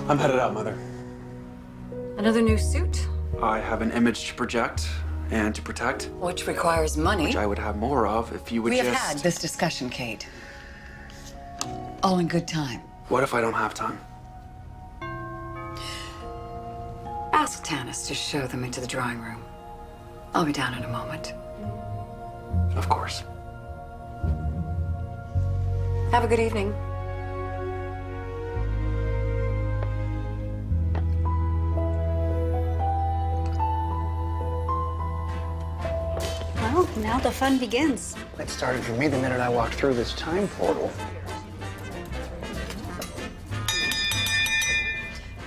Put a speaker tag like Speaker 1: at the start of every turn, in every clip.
Speaker 1: I'm headed out, Mother.
Speaker 2: Another new suit?
Speaker 1: I have an image to project and to protect,
Speaker 2: Which requires money.
Speaker 1: which I would have more of if you would
Speaker 2: We
Speaker 1: just...
Speaker 2: have had this discussion, Kate. All in good time.
Speaker 1: What if I don't have time?
Speaker 2: Ask Tanis to show them into the drawing room. I'll be down in a moment.
Speaker 1: Of course.
Speaker 2: Have a good evening.
Speaker 3: Well, now the fun begins.
Speaker 4: It started for me the minute I walked through this time portal.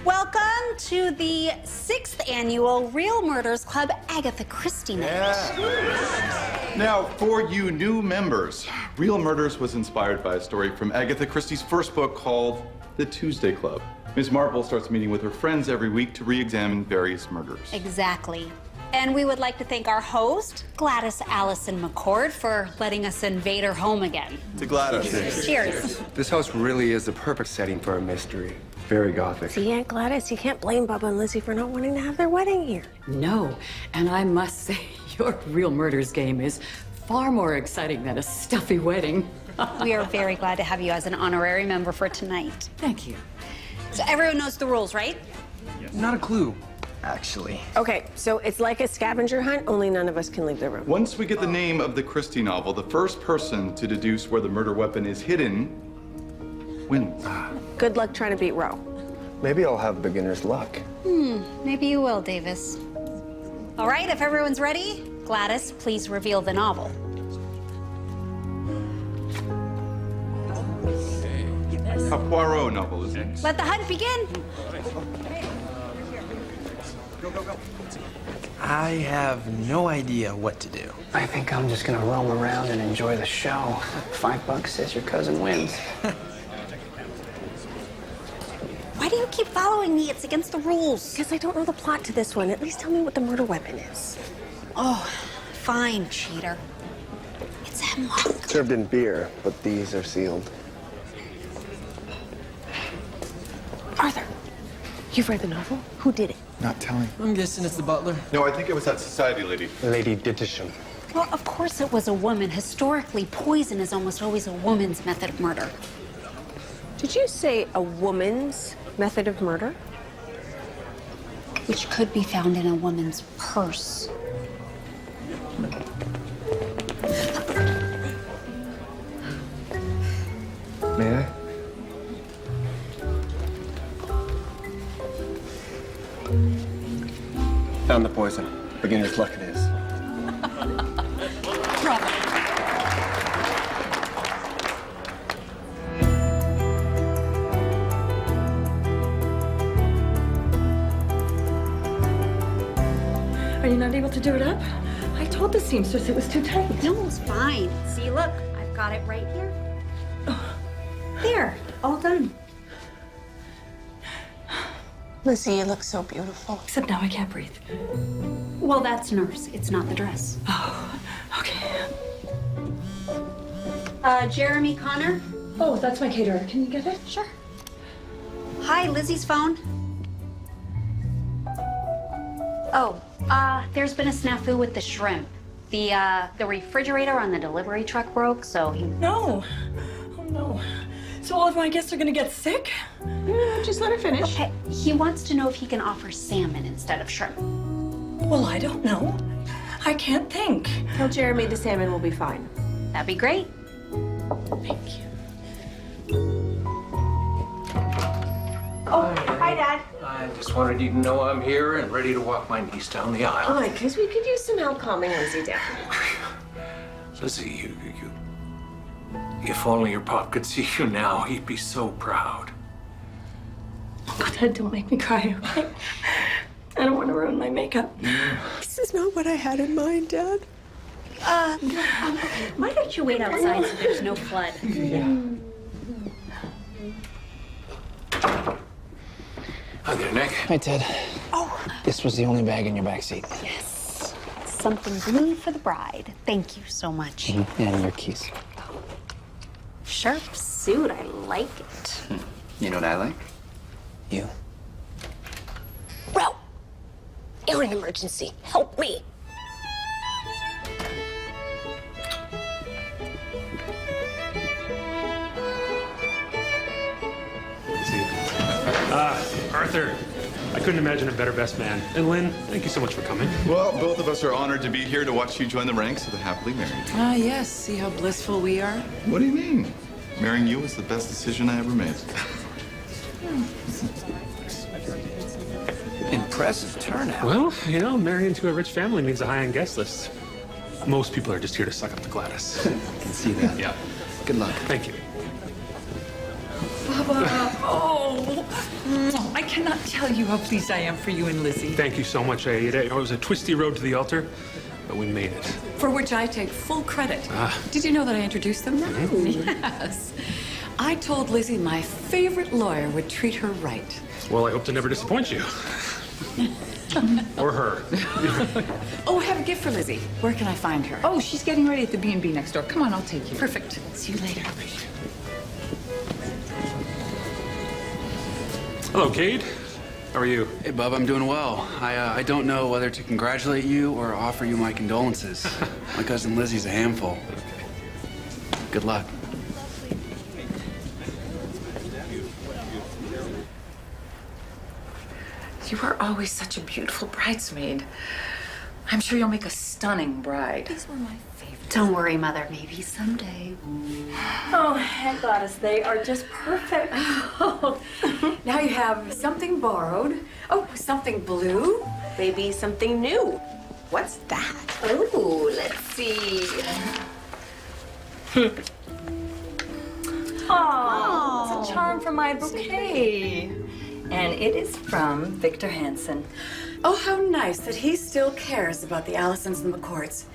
Speaker 3: Welcome to the 6th annual Real Murders Club Agatha Christie Night.
Speaker 5: Yeah. Now, for you new members, Real Murders was inspired by a story from Agatha Christie's first book called The Tuesday Club. Miss Marple starts meeting with her friends every week to re-examine various murders.
Speaker 3: Exactly. And we would like to thank our host, Gladys Allison McCord, for letting us invade her home again.
Speaker 5: To Gladys.
Speaker 3: Cheers.
Speaker 4: This house really is the perfect setting for a mystery. Very gothic.
Speaker 6: See, Aunt Gladys, you can't blame Bubba and Lizzie for not wanting to have their wedding here.
Speaker 2: No, and I must say, your Real Murders game is far more exciting than a stuffy wedding.
Speaker 3: We are very glad to have you as an honorary member for tonight.
Speaker 2: Thank you.
Speaker 3: So everyone knows the rules, right?
Speaker 4: Not a clue, actually.
Speaker 6: Okay, so it's like a scavenger hunt, only none of us can leave the room.
Speaker 5: Once we get the name of the Christie novel, the first person to deduce where the murder weapon is hidden wins.
Speaker 6: Good luck trying to beat Roe.
Speaker 4: Maybe I'll have beginner's luck.
Speaker 3: Maybe you will, Davis. All right, if everyone's ready, Gladys, please reveal the novel.
Speaker 5: A Poirot novel, isn't it?
Speaker 3: Let the hunt begin.
Speaker 7: I have no idea what to do.
Speaker 4: I think I'm just gonna roam around and enjoy the show. $5 says your cousin wins.
Speaker 3: Why do you keep following me? It's against the rules.
Speaker 6: Because I don't know the plot to this one. At least tell me what the murder weapon is.
Speaker 3: Oh, fine, cheater. It's hemlock.
Speaker 4: Served in beer, but these are sealed.
Speaker 6: Arthur, you've read the novel? Who did it?
Speaker 5: Not telling.
Speaker 7: I'm guessing it's the butler.
Speaker 5: No, I think it was that society lady.
Speaker 4: Lady Dittisham.
Speaker 3: Well, of course it was a woman. Historically, poison is almost always a woman's method of murder.
Speaker 6: Did you say a woman's method of murder?
Speaker 3: Which could be found in a woman's purse.
Speaker 4: May I? Found the poison. Beginner's luck it is.
Speaker 3: Bravo.
Speaker 8: Are you not able to do it up? I told the seamstress it was too tight.
Speaker 3: No, it's fine. See, look, I've got it right here. There, all done.
Speaker 6: Lizzie, you look so beautiful.
Speaker 8: Except now I can't breathe.
Speaker 3: Well, that's nurse. It's not the dress.
Speaker 8: Oh, okay.
Speaker 3: Jeremy Connor?
Speaker 8: Oh, that's my caterer. Can you get it?
Speaker 3: Sure. Hi, Lizzie's phone. Oh, there's been a snafu with the shrimp. The refrigerator on the delivery truck broke, so he...
Speaker 8: No. Oh, no. So all of my guests are gonna get sick?
Speaker 6: Just let her finish.
Speaker 3: Okay, he wants to know if he can offer salmon instead of shrimp.
Speaker 8: Well, I don't know. I can't think.
Speaker 6: Tell Jeremy the salmon will be fine.
Speaker 3: That'd be great.
Speaker 8: Thank you.
Speaker 6: Oh, hi, Dad.
Speaker 7: I just wanted you to know I'm here and ready to walk my niece down the aisle.
Speaker 6: Oh, because we could use some help calming Lizzie down.
Speaker 7: Lizzie, if only your pop could see you now, he'd be so proud.
Speaker 8: Oh, Dad, don't make me cry, okay? I don't want to ruin my makeup.
Speaker 6: This is not what I had in mind, Dad.
Speaker 3: Why don't you wait outside so there's no flood?
Speaker 7: Hi there, Nick.
Speaker 4: Hi, Ted.
Speaker 3: Oh,
Speaker 4: This was the only bag in your backseat.
Speaker 3: yes. Something blue for the bride. Thank you so much.
Speaker 4: And your keys.
Speaker 3: Sharp suit. I like it.
Speaker 9: You know what I like?
Speaker 4: You.
Speaker 6: phone emergency. Help me.
Speaker 9: Arthur, I couldn't imagine a better best man. And Lynn, thank you so much for coming.
Speaker 5: Well, both of us are honored to be here to watch you join the ranks of the happily married.
Speaker 10: Ah, yes. See how blissful we are?
Speaker 5: What do you mean? Marrying you was the best decision I ever made.
Speaker 4: Impressive turnout.
Speaker 9: Well, you know, marrying to a rich family means a high-end guest list. Most people are just here to suck up to Gladys.
Speaker 4: I can see that.
Speaker 9: Yeah.
Speaker 4: Good luck.
Speaker 9: Thank you.
Speaker 10: Baba, I cannot tell you how pleased I am for you and Lizzie.
Speaker 9: Thank you so much, Aida. It was a twisty road to the altar, but we made it.
Speaker 10: For which I take full credit. Did you know that I introduced them?
Speaker 2: Yes. I told Lizzie my favorite lawyer would treat her right.
Speaker 9: Well, I hope to never disappoint you. Or her.
Speaker 10: Oh, I have a gift for Lizzie.
Speaker 2: Where can I find her?
Speaker 10: Oh, she's getting ready at the B&B next door. Come on, I'll take you.
Speaker 2: Perfect. See you later.
Speaker 9: Hello, Cade. How are you?
Speaker 1: Hey, bub, I'm doing well. I don't know whether to congratulate you or offer you my condolences. My cousin Lizzie's a handful. Good luck.
Speaker 10: You are always such a beautiful bridesmaid. I'm sure you'll make a stunning bride.
Speaker 2: These were my favorites.
Speaker 3: Don't worry, Mother. Maybe someday.
Speaker 8: Oh, Aunt Gladys, they are just perfect.
Speaker 2: Now you have something borrowed. Oh, something blue.
Speaker 6: Maybe something new. What's that?
Speaker 2: Oh, let's see.
Speaker 8: Oh, it's a charm from my bouquet. And it is from Victor Hansen.
Speaker 2: Oh, how nice that he still cares about the Allisons and McCourts.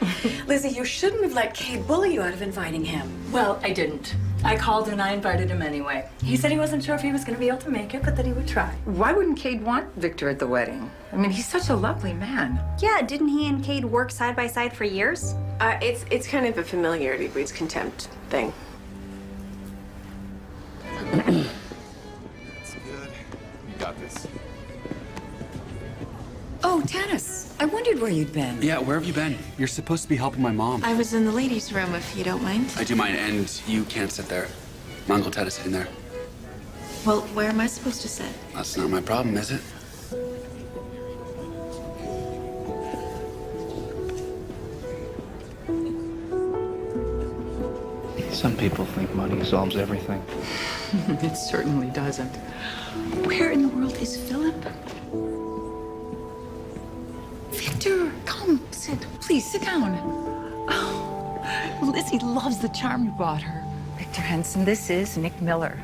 Speaker 2: Lizzie, you shouldn't have let Cade bully you out of inviting him.
Speaker 8: Well, I didn't. I called and I invited him anyway. He said he wasn't sure if he was going to be able to make it, but that he would try.
Speaker 10: Why wouldn't Cade want Victor at the wedding? I mean, he's such a lovely man.
Speaker 3: Yeah, didn't he and Cade work side by side for years?
Speaker 6: It's kind of a familiarity breeds contempt thing.
Speaker 5: Got this.
Speaker 2: Oh, Tanis, I wondered where you'd been.
Speaker 1: Yeah, where have you been? You're supposed to be helping my mom.
Speaker 11: I was in the ladies' room, if you don't mind.
Speaker 1: I do mind, and you can't sit there. My Uncle Ted is sitting there.
Speaker 11: Well, where am I supposed to sit?
Speaker 1: That's not my problem, is it?
Speaker 4: Some people think money solves everything.
Speaker 10: It certainly doesn't.
Speaker 11: Where in the world is Philip?
Speaker 10: Victor, come, sit. Please, sit down. Oh, Lizzie loves the charm you bought her. Victor Hansen, this is Nick Miller.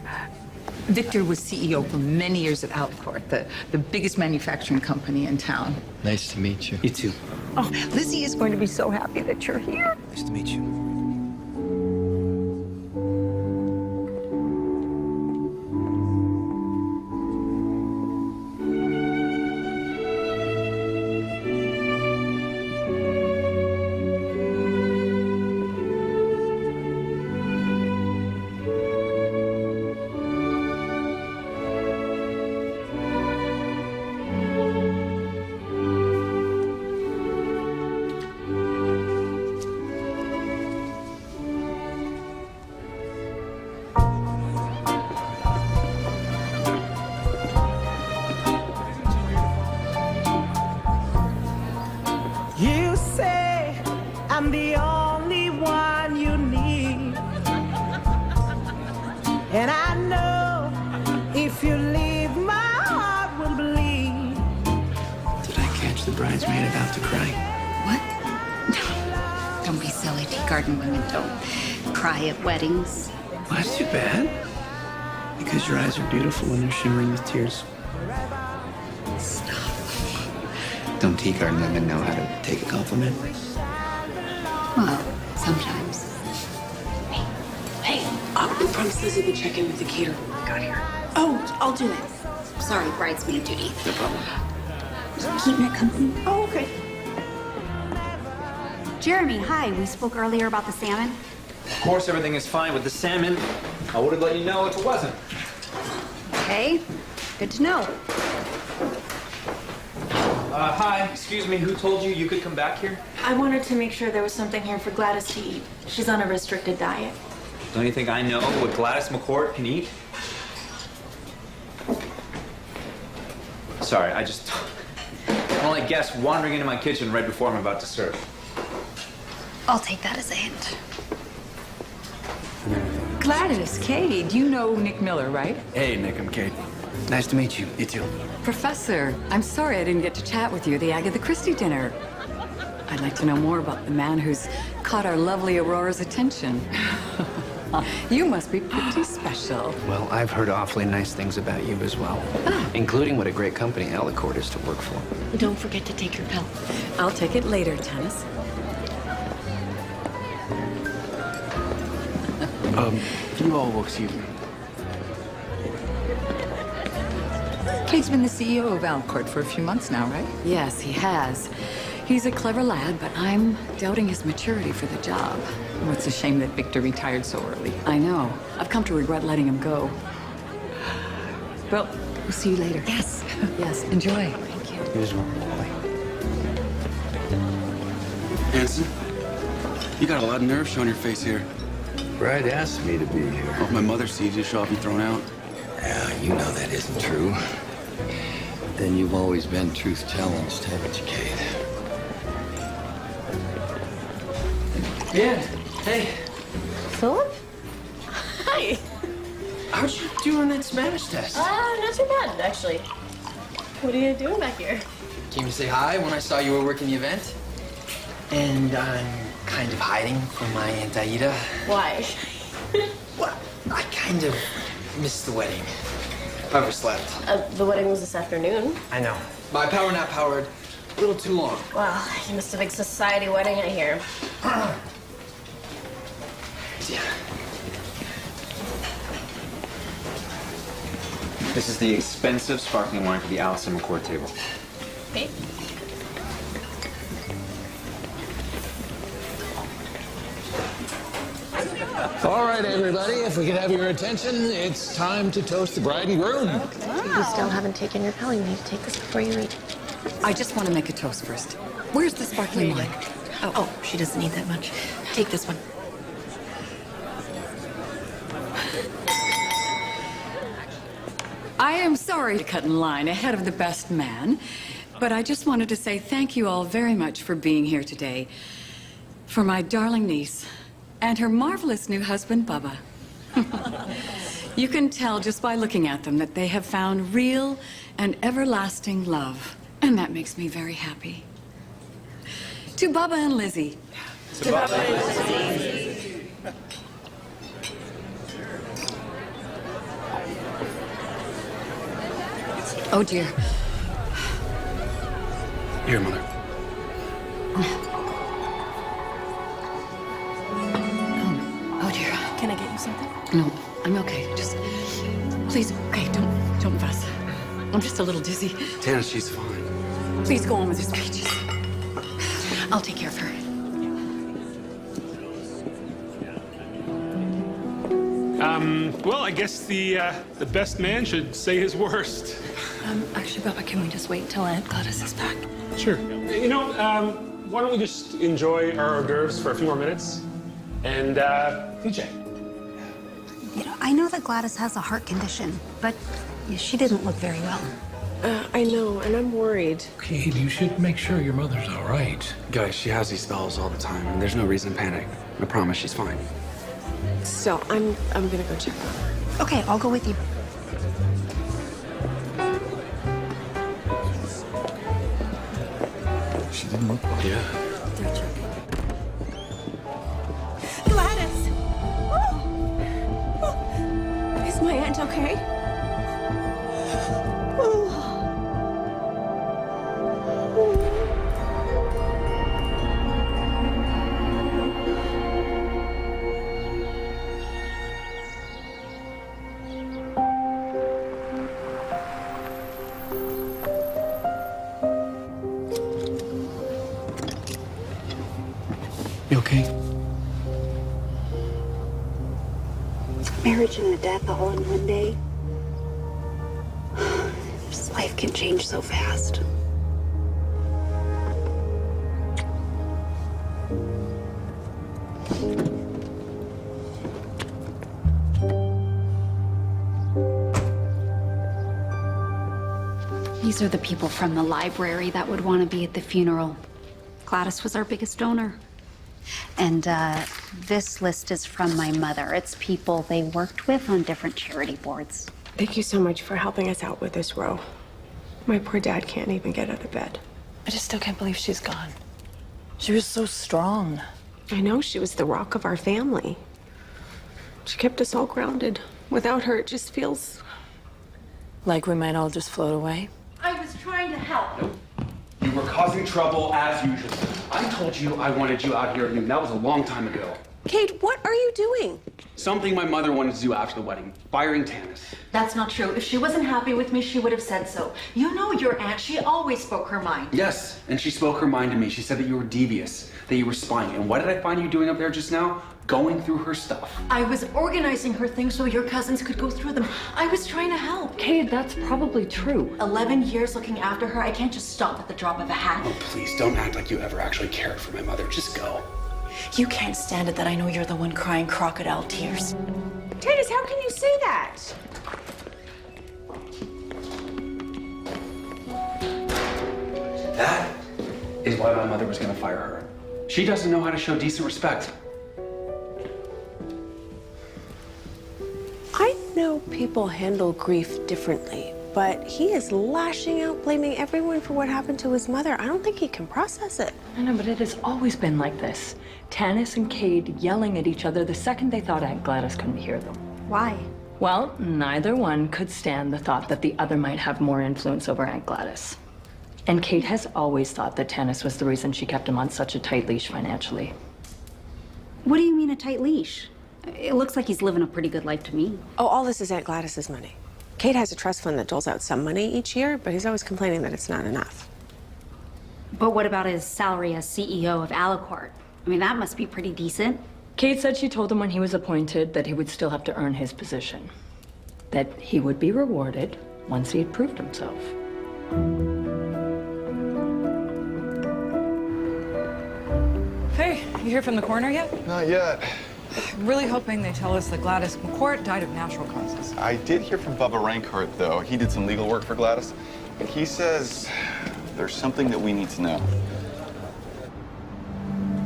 Speaker 10: Victor was CEO for many years at Outcourt, the biggest manufacturing company in town.
Speaker 4: Nice to meet you.
Speaker 1: You too.
Speaker 10: Oh, Lizzie is going to be so happy that you're here.
Speaker 4: Nice to meet you.
Speaker 12: You say I'm the only one you need, and I know if you leave, my heart will bleed.
Speaker 4: Did I catch the bridesmaid about to cry?
Speaker 3: What? Don't be silly. Teagarden women don't cry at weddings.
Speaker 4: Well, that's too bad. Because your eyes are beautiful and they're shimmering with tears.
Speaker 3: Stop.
Speaker 4: Don't Teagarden women know how to take a compliment?
Speaker 3: Well, sometimes.
Speaker 2: Hey, I promised Lizzie would check in with the caterer when we got here.
Speaker 3: Oh, I'll do it. Sorry, bridesmaid duty.
Speaker 4: No problem.
Speaker 3: Keeping it company.
Speaker 2: Oh, okay.
Speaker 3: Jeremy, hi. We spoke earlier about the salmon.
Speaker 13: Of course, everything is fine with the salmon. I would have let you know if it wasn't.
Speaker 3: Okay, good to know.
Speaker 13: Hi. Excuse me, who told you could come back here?
Speaker 8: I wanted to make sure there was something here for Gladys to eat. She's on a restricted diet.
Speaker 13: Don't you think I know what Gladys McCourt can eat? Sorry, I just don't like guests wandering into my kitchen right before I'm about to serve.
Speaker 3: I'll take that as a hint.
Speaker 10: Gladys, Cade, you know Nick Miller, right?
Speaker 1: Hey, Nick, I'm Kate. Nice to meet you. You too.
Speaker 14: Professor, I'm sorry I didn't get to chat with you at the Agatha Christie dinner. I'd like to know more about the man who's caught our lovely Aurora's attention. You must be pretty special.
Speaker 4: Well, I've heard awfully nice things about you as well, including what a great company Alicourt is to work for.
Speaker 2: Don't forget to take your pill.
Speaker 14: I'll take it later, Tennis.
Speaker 1: If you all will excuse me.
Speaker 10: Cade's been the CEO of Alicourt for a few months now, right?
Speaker 14: Yes, he has. He's a clever lad, but I'm doubting his maturity for the job.
Speaker 10: Well, it's a shame that Victor retired so early.
Speaker 14: I know. I've come to regret letting him go.
Speaker 10: Well, we'll see you later.
Speaker 14: Yes. Yes, enjoy. Thank you.
Speaker 4: Here's one.
Speaker 1: Hanson, you got a lot of nerve showing your face here.
Speaker 15: Bride asked me to be here.
Speaker 1: Well, if my mother sees you, she'll have you thrown out.
Speaker 15: Yeah, you know that isn't true. Then you've always been truth challenged, haven't you, Kate?
Speaker 4: Yeah. Hey.
Speaker 8: Philip? Hi.
Speaker 4: How'd you do on that Spanish test?
Speaker 8: Not too bad, actually. What are you doing back here?
Speaker 4: Came to say hi when I saw you were working the event. And I'm kind of hiding from my Aunt Aida.
Speaker 8: Why?
Speaker 4: Well, I kind of missed the wedding. Overslept.
Speaker 8: The wedding was this afternoon.
Speaker 4: I know. My power nap powered a little too long.
Speaker 8: Well, you missed a big society wedding, I hear.
Speaker 4: Yeah.
Speaker 13: This is the expensive sparkling wine for the Allison McCourt table.
Speaker 8: Hey.
Speaker 15: All right, everybody, if we could have your attention, it's time to toast the bride and groom.
Speaker 8: You still haven't taken your pill. You need to take this before you eat.
Speaker 14: I just want to make a toast first. Where's the sparkling wine?
Speaker 2: Oh, she doesn't need that much. Take this one.
Speaker 14: I am sorry to cut in line ahead of the best man, but I just wanted to say thank you all very much for being here today. For my darling niece and her marvelous new husband, Bubba. You can tell just by looking at them that they have found real and everlasting love, and that makes me very happy. To Bubba and Lizzie.
Speaker 8: To Bubba and Lizzie.
Speaker 14: Oh, dear.
Speaker 1: Here, Mother.
Speaker 14: Oh, dear.
Speaker 2: Can I get you something?
Speaker 14: No, I'm okay. Just, please, okay, don't fuss. I'm just a little dizzy.
Speaker 1: Tana, she's fine.
Speaker 14: Please go on with your speeches. I'll take care of her.
Speaker 9: Well, I guess the best man should say his worst.
Speaker 2: Actually, Bubba, can we just wait till Aunt Gladys is back?
Speaker 9: Sure. You know, why don't we just enjoy our hors d'oeuvres for a few more minutes? And, DJ.
Speaker 3: You know, I know that Gladys has a heart condition, but she didn't look very well.
Speaker 6: I know, and I'm worried.
Speaker 15: Kate, you should make sure your mother's all right.
Speaker 1: Guys, she has these spells all the time, and there's no reason to panic. I promise she's fine.
Speaker 6: Still, I'm gonna go check on her.
Speaker 3: Okay, I'll go with you.
Speaker 15: She didn't look well.
Speaker 1: Yeah.
Speaker 6: Gladys! Is my aunt okay?
Speaker 1: You okay?
Speaker 3: Marriage and the death all in one day. Just life can change so fast. These are the people from the library that would want to be at the funeral. Gladys was our biggest donor. And this list is from my mother. It's people they worked with on different charity boards.
Speaker 6: Thank you so much for helping us out with this row. My poor dad can't even get out of bed.
Speaker 10: I just still can't believe she's gone. She was so strong.
Speaker 6: I know, she was the rock of our family. She kept us all grounded. Without her, it just feels...
Speaker 10: like we might all just float away.
Speaker 2: I was trying to help.
Speaker 1: You were causing trouble as usual. I told you I wanted you out here at noon. That was a long time ago.
Speaker 6: Kate, what are you doing?
Speaker 1: Something my mother wanted to do after the wedding. Firing Tanis.
Speaker 16: That's not true. If she wasn't happy with me, she would have said so. You know your aunt, she always spoke her mind.
Speaker 1: Yes, and she spoke her mind to me. She said that you were devious, that you were spying. And what did I find you doing up there just now? Going through her stuff.
Speaker 16: I was organizing her things so your cousins could go through them. I was trying to help.
Speaker 10: Kate, that's probably true.
Speaker 16: 11 years looking after her, I can't just stop at the drop of a hat.
Speaker 1: Oh, please, don't act like you ever actually cared for my mother. Just go.
Speaker 16: You can't stand it that I know you're the one crying crocodile tears.
Speaker 6: Tanis, how can you say that?
Speaker 1: That is why my mother was gonna fire her. She doesn't know how to show decent respect.
Speaker 6: I know people handle grief differently, but he is lashing out, blaming everyone for what happened to his mother. I don't think he can process it.
Speaker 10: I know, but it has always been like this. Tanis and Cade yelling at each other the second they thought Aunt Gladys couldn't hear them.
Speaker 3: Why?
Speaker 10: Well, neither one could stand the thought that the other might have more influence over Aunt Gladys. And Kate has always thought that Tanis was the reason she kept him on such a tight leash financially.
Speaker 3: What do you mean a tight leash? It looks like he's living a pretty good life to me.
Speaker 6: Oh, all this is Aunt Gladys's money. Kate has a trust fund that doles out some money each year, but he's always complaining that it's not enough.
Speaker 3: But what about his salary as CEO of Aliquart? I mean, that must be pretty decent.
Speaker 10: Kate said she told him when he was appointed that he would still have to earn his position. That he would be rewarded once he had proved himself.
Speaker 17: Hey, you hear from the coroner yet?
Speaker 5: Not yet.
Speaker 17: I'm really hoping they tell us that Gladys McCourt died of natural causes.
Speaker 5: I did hear from Bubba Rankart, though. He did some legal work for Gladys. And he says there's something that we need to know.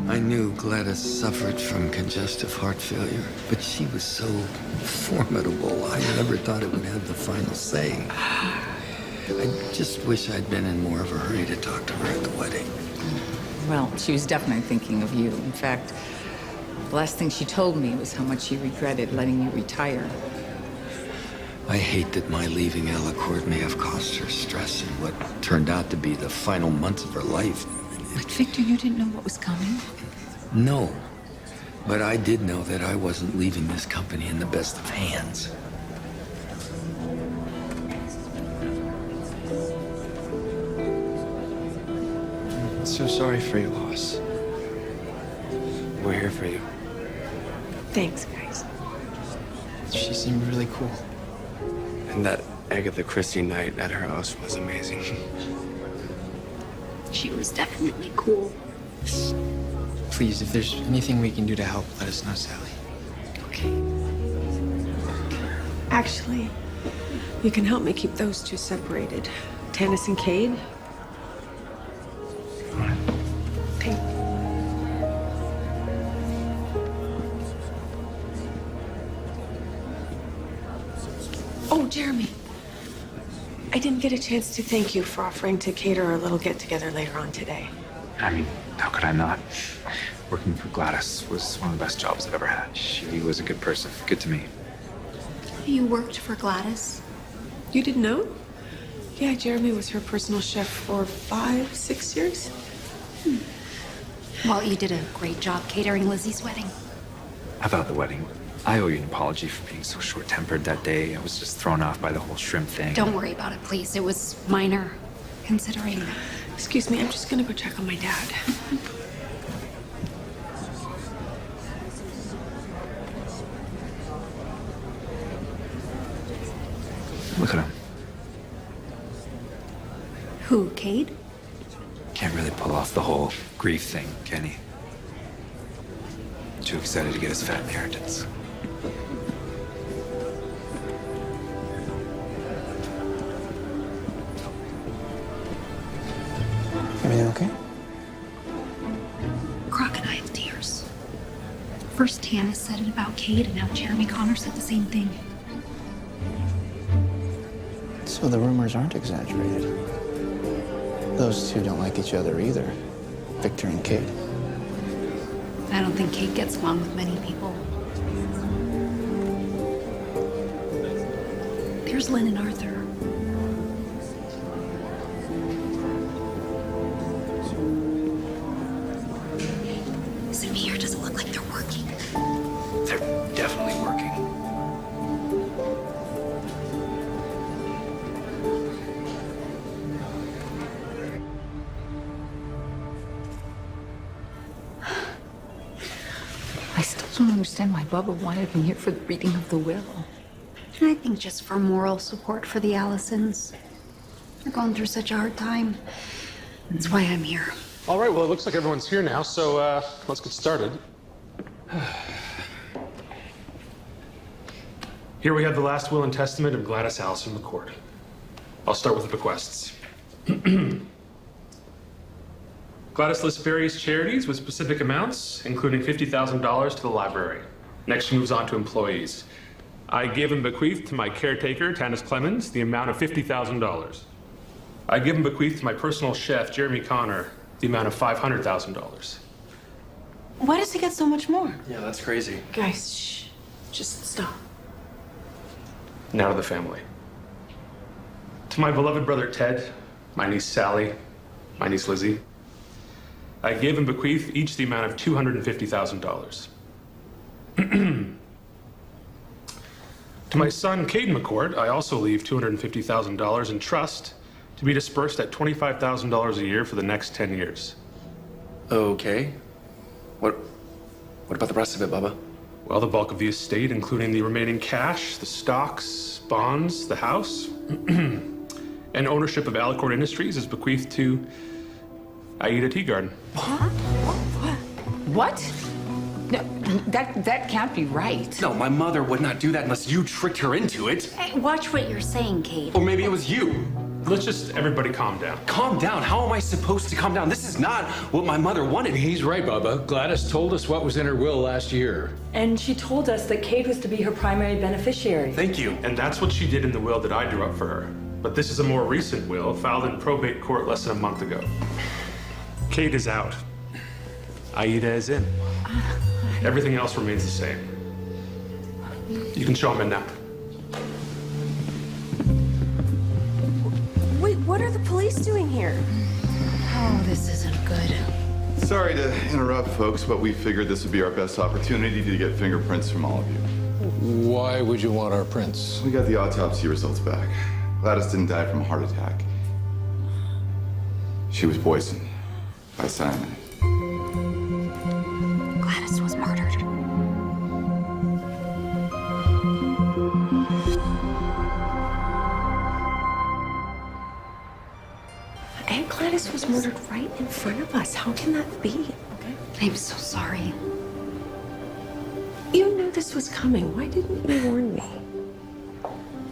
Speaker 15: I knew Gladys suffered from congestive heart failure, but she was so formidable. I never thought it would have the final say. I just wish I'd been in more of a hurry to talk to her at the wedding.
Speaker 17: Well, she was definitely thinking of you. In fact, the last thing she told me was how much she regretted letting you retire.
Speaker 15: I hate that my leaving Aliquart may have caused her stress in what turned out to be the final months of her life.
Speaker 17: But Victor, you didn't know what was coming?
Speaker 15: No, but I did know that I wasn't leaving this company in the best of hands.
Speaker 18: So sorry for your loss. We're here for you.
Speaker 6: Thanks, guys.
Speaker 18: She seemed really cool. And that Agatha Christie night at her house was amazing.
Speaker 3: She was definitely cool.
Speaker 18: Please, if there's anything we can do to help, let us know, Sally.
Speaker 6: Okay. Actually, you can help me keep those two separated. Tanis and Cade. Okay. Oh, Jeremy. I didn't get a chance to thank you for offering to cater a little get-together later on today.
Speaker 13: I mean, how could I not? Working for Gladys was one of the best jobs I've ever had. She was a good person, good to me.
Speaker 3: You worked for Gladys?
Speaker 6: You didn't know? Yeah, Jeremy was her personal chef for 5, 6 years.
Speaker 3: Well, you did a great job catering Lizzie's wedding.
Speaker 13: About the wedding, I owe you an apology for being so short-tempered that day. I was just thrown off by the whole shrimp thing.
Speaker 3: Don't worry about it, please. It was minor, considering.
Speaker 6: Excuse me, I'm just gonna go check on my dad.
Speaker 13: Look at him.
Speaker 3: Who, Cade?
Speaker 13: Can't really pull off the whole grief thing, can he? Too excited to get his fat inheritance.
Speaker 19: Everything okay?
Speaker 3: Crocodile tears. First Tana said it about Kate, and now Jeremy Connor said the same thing.
Speaker 19: So the rumors aren't exaggerated. Those two don't like each other either, Victor and Kate.
Speaker 3: I don't think Kate gets along with many people. There's Lynn and Arthur. Is it me or does it look like they're working?
Speaker 1: They're definitely working.
Speaker 17: I still don't understand why Bubba wanted me here for the reading of the will.
Speaker 3: I think just for moral support for the Allisons. They're going through such a hard time. That's why I'm here.
Speaker 9: All right, well, it looks like everyone's here now, so let's get started. Here we have the last will and testament of Gladys Allison McCord. I'll start with the bequests. Gladys lists various charities with specific amounts, including $50,000 to the library. Next, she moves on to employees. I give and bequeath to my caretaker, Tanis Clemens, the amount of $50,000. I give and bequeath to my personal chef, Jeremy Connor, the amount of $500,000.
Speaker 11: Why does he get so much more?
Speaker 1: Yeah, that's crazy.
Speaker 6: Guys, shh. Just stop.
Speaker 9: Now to the family. To my beloved brother Ted, my niece Sally, my niece Lizzie, I give and bequeath each the amount of $250,000. To my son, Caden McCord, I also leave $250,000 in trust to be dispersed at $25,000 a year for the next 10 years.
Speaker 1: Okay. What about the rest of it, Bubba?
Speaker 9: Well, the bulk of the estate, including the remaining cash, the stocks, bonds, the house, and ownership of Alicord Industries, is bequeathed to Aida Teagarden.
Speaker 17: What? No, that can't be right.
Speaker 1: No, my mother would not do that unless you tricked her into it.
Speaker 3: Hey, watch what you're saying, Kate.
Speaker 1: Or maybe it was you.
Speaker 9: Let's just everybody calm down.
Speaker 1: Calm down? How am I supposed to calm down? This is not what my mother wanted.
Speaker 7: He's right, Bubba. Gladys told us what was in her will last year.
Speaker 8: And she told us that Kate was to be her primary beneficiary.
Speaker 1: Thank you.
Speaker 9: And that's what she did in the will that I drew up for her. But this is a more recent will, filed in probate court less than a month ago. Kate is out. Aida is in. Everything else remains the same. You can show him in now.
Speaker 6: Wait, what are the police doing here?
Speaker 3: Oh, this isn't good.
Speaker 5: Sorry to interrupt, folks, but we figured this would be our best opportunity to get fingerprints from all of you.
Speaker 7: Why would you want our prints?
Speaker 5: We got the autopsy results back. Gladys didn't die from a heart attack. She was poisoned by cyanide.
Speaker 3: Gladys was murdered.
Speaker 6: Aunt Gladys was murdered right in front of us. How can that be?
Speaker 3: I'm so sorry.
Speaker 6: You knew this was coming. Why didn't you warn me?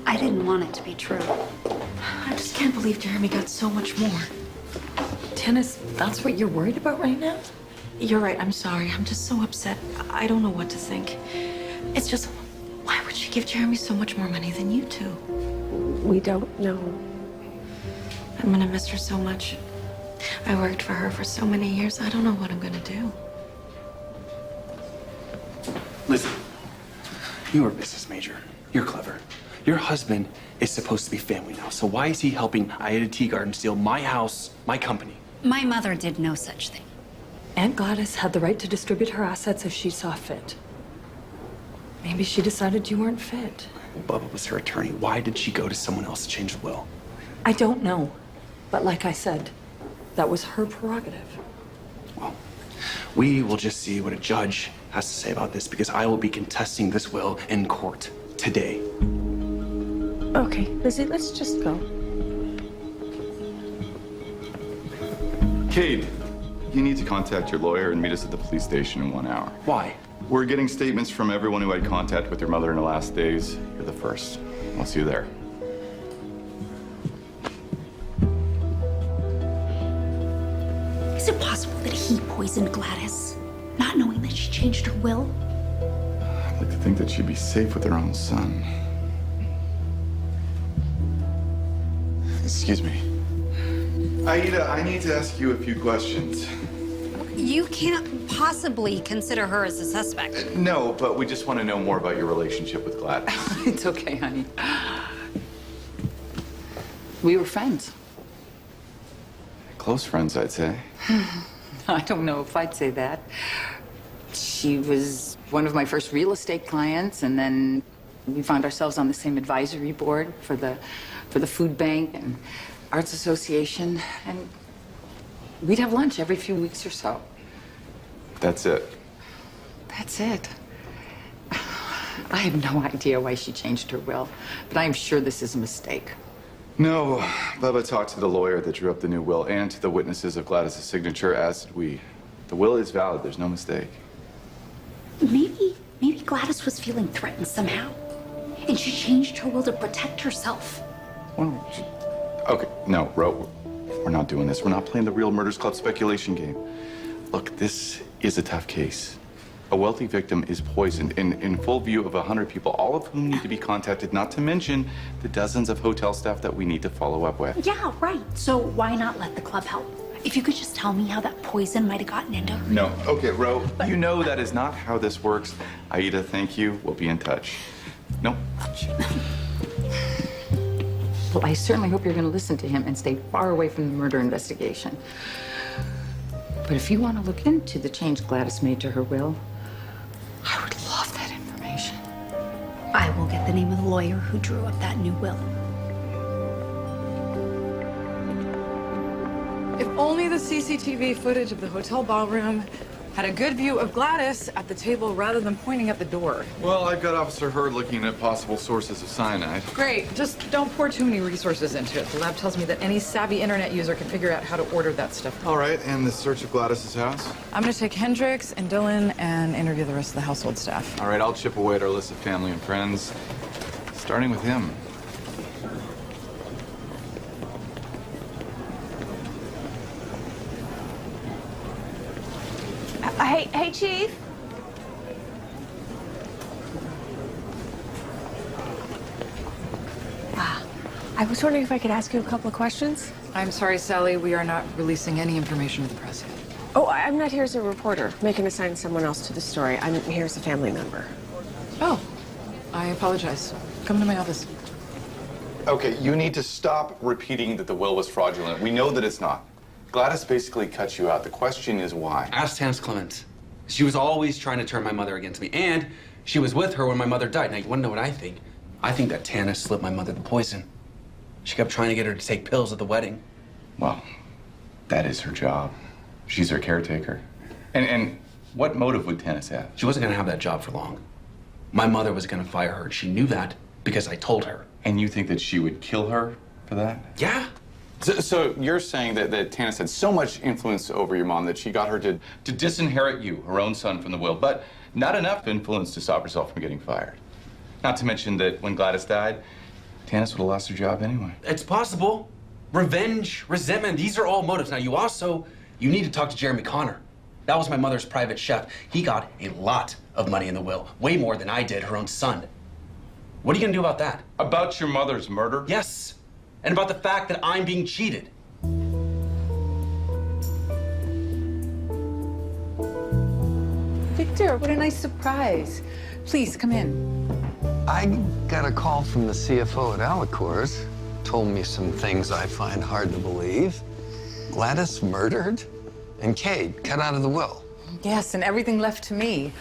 Speaker 3: I didn't want it to be true.
Speaker 11: I just can't believe Jeremy got so much more.
Speaker 8: Tanis, that's what you're worried about right now?
Speaker 11: You're right, I'm sorry. I'm just so upset. I don't know what to think. It's just, why would she give Jeremy so much more money than you two?
Speaker 6: We don't know.
Speaker 11: I'm gonna miss her so much. I worked for her for so many years. I don't know what I'm gonna do.
Speaker 1: Lizzie, you're a business major. You're clever. Your husband is supposed to be family now, so why is he helping Aida Teagarden steal my house, my company?
Speaker 3: My mother did no such thing.
Speaker 8: Aunt Gladys had the right to distribute her assets as she saw fit. Maybe she decided you weren't fit.
Speaker 1: Bubba was her attorney. Why did she go to someone else to change the will?
Speaker 8: I don't know. But like I said, that was her prerogative.
Speaker 1: Well, we will just see what a judge has to say about this, because I will be contesting this will in court today.
Speaker 6: Okay, Lizzie, let's just go.
Speaker 5: Cade, you need to contact your lawyer and meet us at the police station in 1 hour.
Speaker 1: Why?
Speaker 5: We're getting statements from everyone who had contact with your mother in the last days. You're the first. I'll see you there.
Speaker 3: poisoned Gladys, not knowing that she changed her will?
Speaker 5: I'd like to think that she'd be safe with her own son. Excuse me. Aida, I need to ask you a few questions.
Speaker 3: You can't possibly consider her as a suspect.
Speaker 5: No, but we just want to know more about your relationship with Gladys.
Speaker 17: It's okay, honey. We were friends.
Speaker 5: Close friends, I'd say.
Speaker 17: I don't know if I'd say that. She was one of my first real estate clients, and then we found ourselves on the same advisory board for the food bank and arts association, and we'd have lunch every few weeks or so.
Speaker 5: That's it.
Speaker 17: That's it. I have no idea why she changed her will, but I am sure this is a mistake.
Speaker 5: No, Bubba talked to the lawyer that drew up the new will and to the witnesses of Gladys' signature, as did we. The will is valid, there's no mistake.
Speaker 3: Maybe Gladys was feeling threatened somehow, and she changed her will to protect herself.
Speaker 5: Okay, no, Ro, we're not doing this. We're not playing the Real Murders Club speculation game. Look, this is a tough case. A wealthy victim is poisoned in full view of 100 people, all of whom need to be contacted, not to mention the dozens of hotel staff that we need to follow up with.
Speaker 3: Yeah, right. So why not let the club help? If you could just tell me how that poison might have gotten into her.
Speaker 5: No, okay, Ro, you know that is not how this works. Aida, thank you. We'll be in touch. No?
Speaker 17: Well, I certainly hope you're going to listen to him and stay far away from the murder investigation. But if you want to look into the change Gladys made to her will, I would love that information.
Speaker 3: I will get the name of the lawyer who drew up that new will.
Speaker 8: If only the CCTV footage of the hotel ballroom had a good view of Gladys at the table rather than pointing at the door.
Speaker 5: Well, I've got Officer Hurd looking at possible sources of cyanide.
Speaker 8: Great. Just don't pour too many resources into it. The lab tells me that any savvy internet user can figure out how to order that stuff.
Speaker 5: All right, and the search of Gladys' house?
Speaker 8: I'm going to take Hendrix and Dylan and interview the rest of the household staff.
Speaker 5: All right, I'll chip away at our list of family and friends, starting with him.
Speaker 6: Hey, Chief. I was wondering if I could ask you a couple of questions.
Speaker 8: I'm sorry, Sally. We are not releasing any information to the press yet.
Speaker 6: Oh, I'm not here as a reporter. Megan can assign someone else to the story. I'm here as a family member.
Speaker 8: Oh, I apologize. Come to my office.
Speaker 5: Okay, you need to stop repeating that the will was fraudulent. We know that it's not. Gladys basically cut you out. The question is why?
Speaker 1: Ask Tanis Clemens. She was always trying to turn my mother against me, and she was with her when my mother died. Now, you want to know what I think? I think that Tanis slipped my mother the poison. She kept trying to get her to take pills at the wedding.
Speaker 5: Well, that is her job. She's her caretaker. And what motive would Tanis have?
Speaker 1: She wasn't going to have that job for long. My mother was going to fire her. She knew that because I told her.
Speaker 5: And you think that she would kill her for that?
Speaker 1: Yeah.
Speaker 5: So you're saying that Tanis had so much influence over your mom that she got her to disinherit you, her own son, from the will, but not enough influence to stop herself from getting fired. Not to mention that when Gladys died, Tanis would have lost her job anyway.
Speaker 1: It's possible. Revenge, resentment, these are all motives. Now, you need to talk to Jeremy Connor. That was my mother's private chef. He got a lot of money in the will, way more than I did, her own son. What are you gonna do about that?
Speaker 5: About your mother's murder?
Speaker 1: Yes, and about the fact that I'm being cheated.
Speaker 17: Victor, what a nice surprise. Please, come in.
Speaker 15: I got a call from the CFO at Alicor's. Told me some things I find hard to believe. Gladys murdered, and Cade cut out of the will.
Speaker 17: Yes, and everything left to me.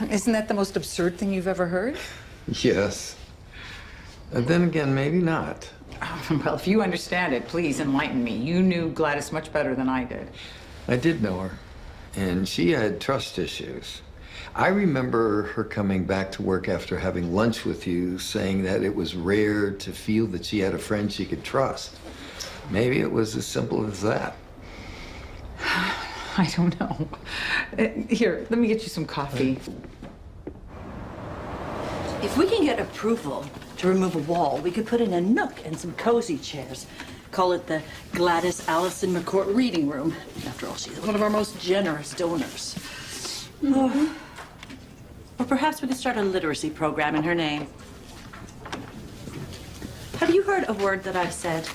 Speaker 17: Isn't that the most absurd thing you've ever heard?
Speaker 15: Yes. And then again, maybe not.
Speaker 17: Well, if you understand it, please enlighten me. You knew Gladys much better than I did.
Speaker 15: I did know her, and she had trust issues. I remember her coming back to work after having lunch with you, saying that it was rare to feel that she had a friend she could trust. Maybe it was as simple as that.
Speaker 17: I don't know. Here, let me get you some coffee.
Speaker 20: If we can get approval to remove a wall, we could put in a nook and some cozy chairs.
Speaker 11: Call it the Gladys Allison McCourt Reading Room. After all, she's one of our most generous donors. Or perhaps we could start a literacy program in her name. Have you heard a word that I've said?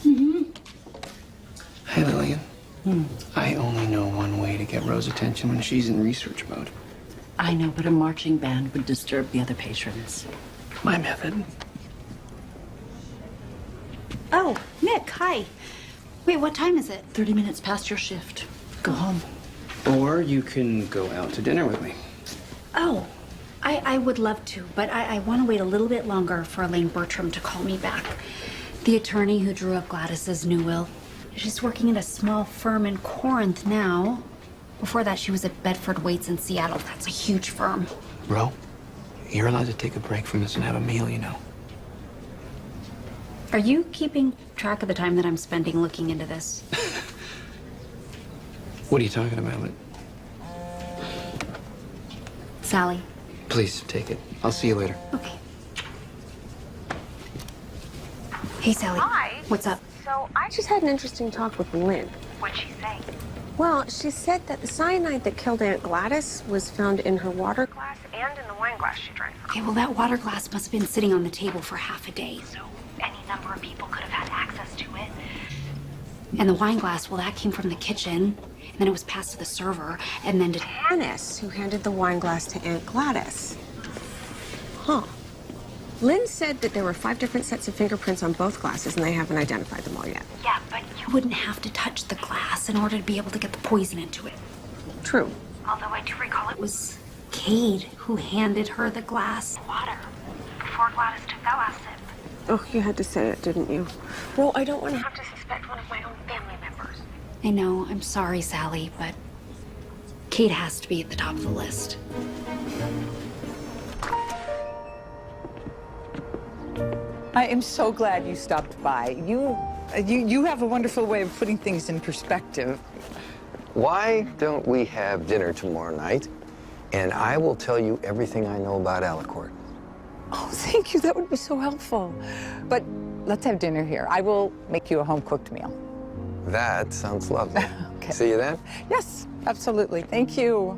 Speaker 19: Hey, Lillian. I only know one way to get Rose attention when she's in research mode.
Speaker 11: I know, but a marching band would disturb the other patrons.
Speaker 19: My method.
Speaker 3: Oh, Nick, hi. Wait, what time is it?
Speaker 11: 30 minutes past your shift. Go home.
Speaker 19: Or you can go out to dinner with me.
Speaker 3: Oh, I would love to, but I want to wait a little bit longer for Elaine Bertram to call me back. The attorney who drew up Gladys's new will. She's working at a small firm in Corinth now. Before that, she was at Bedford Waits in Seattle. That's a huge firm.
Speaker 19: Bro, you're allowed to take a break from this and have a meal, you know.
Speaker 3: Are you keeping track of the time that I'm spending looking into this?
Speaker 19: What are you talking about?
Speaker 3: Sally.
Speaker 19: Please, take it. I'll see you later.
Speaker 3: Okay. Hey, Sally.
Speaker 6: Hi.
Speaker 3: What's up?
Speaker 6: So I just had an interesting talk with Lynn.
Speaker 20: What'd she say?
Speaker 6: Well, she said that the cyanide that killed Aunt Gladys was found in her water glass
Speaker 20: And in the wine glass she drank from.
Speaker 3: Okay, well, that water glass must have been sitting on the table for half a day.
Speaker 20: So any number of people could have had access to it.
Speaker 3: And the wine glass, well, that came from the kitchen. And then it was passed to the server, and then to
Speaker 6: Hannes, who handed the wine glass to Aunt Gladys. Huh. Lynn said that there were 5 different sets of fingerprints on both glasses, and they haven't identified them all yet.
Speaker 3: Yeah, but you wouldn't have to touch the glass in order to be able to get the poison into it.
Speaker 6: True.
Speaker 20: Although I do recall
Speaker 3: It was Cade who handed her the glass.
Speaker 20: water before Gladys took that last sip.
Speaker 6: Oh, you had to say it, didn't you? Well, I don't want to have to suspect one of my own family members.
Speaker 3: I know, I'm sorry, Sally, but Cade has to be at the top of the list.
Speaker 17: I am so glad you stopped by. You have a wonderful way of putting things in perspective.
Speaker 15: Why don't we have dinner tomorrow night, and I will tell you everything I know about Alicourt.
Speaker 17: Oh, thank you. That would be so helpful. But let's have dinner here. I will make you a home-cooked meal.
Speaker 15: That sounds lovely.
Speaker 17: Okay.
Speaker 15: See you then?
Speaker 17: Yes, absolutely. Thank you.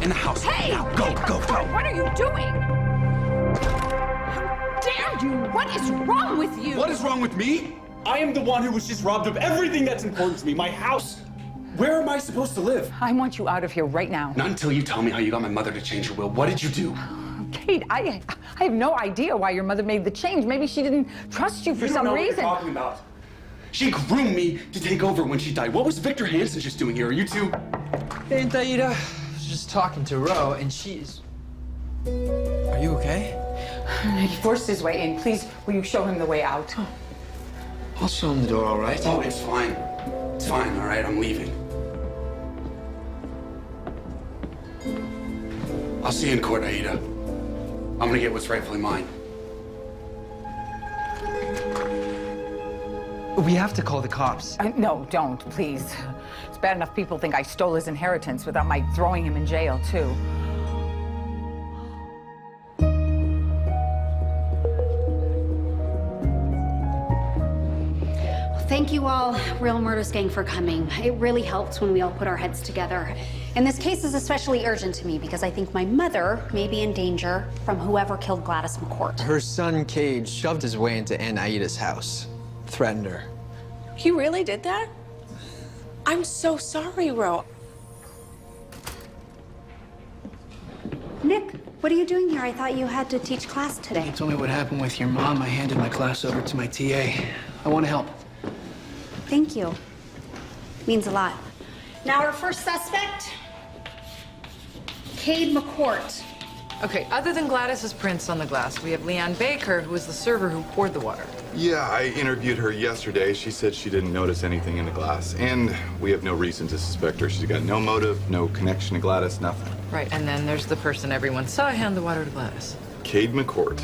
Speaker 1: In the house.
Speaker 10: Hey!
Speaker 1: Now, go, go, go.
Speaker 10: What are you doing? How dare you? What is wrong with you?
Speaker 1: What is wrong with me? I am the one who was just robbed of everything that's important to me. My house. Where am I supposed to live?
Speaker 17: I want you out of here right now.
Speaker 1: Not until you tell me how you got my mother to change her will. What did you do?
Speaker 17: Kate, I have no idea why your mother made the change. Maybe she didn't trust you for some
Speaker 1: You don't know
Speaker 17: reason.
Speaker 1: what you're talking about. She groomed me to take over when she died. What was Victor Hansen just doing here? Are you two?
Speaker 4: Aunt Aida, I was just talking to Ro, and she's... Are you okay?
Speaker 17: He forced his way in. Please, will you show him the way out?
Speaker 4: I'll show him the door, all right?
Speaker 1: Oh, it's fine. It's fine, all right? I'm leaving. I'll see you in court, Aida. I'm gonna get what's rightfully mine.
Speaker 4: We have to call the cops.
Speaker 17: No, don't, please. It's bad enough people think I stole his inheritance without my throwing him in jail, too.
Speaker 3: Thank you all, Real Murders Gang, for coming. It really helps when we all put our heads together. And this case is especially urgent to me because I think my mother may be in danger from whoever killed Gladys McCourt.
Speaker 4: Her son, Cade, shoved his way into Aunt Aida's house. Threatened her.
Speaker 6: He really did that? I'm so sorry, Ro.
Speaker 3: Nick, what are you doing here? I thought you had to teach class today.
Speaker 19: You told me what happened with your mom. I handed my class over to my TA. I want to help.
Speaker 3: Thank you. Means a lot. Now our first suspect, Cade McCourt.
Speaker 8: Okay, other than Gladys's prints on the glass, we have Leanne Baker, who was the server who poured the water.
Speaker 5: Yeah, I interviewed her yesterday. She said she didn't notice anything in the glass. And we have no reason to suspect her. She's got no motive, no connection to Gladys, nothing.
Speaker 8: Right, and then there's the person everyone saw hand the water to Gladys.
Speaker 5: Cade McCourt.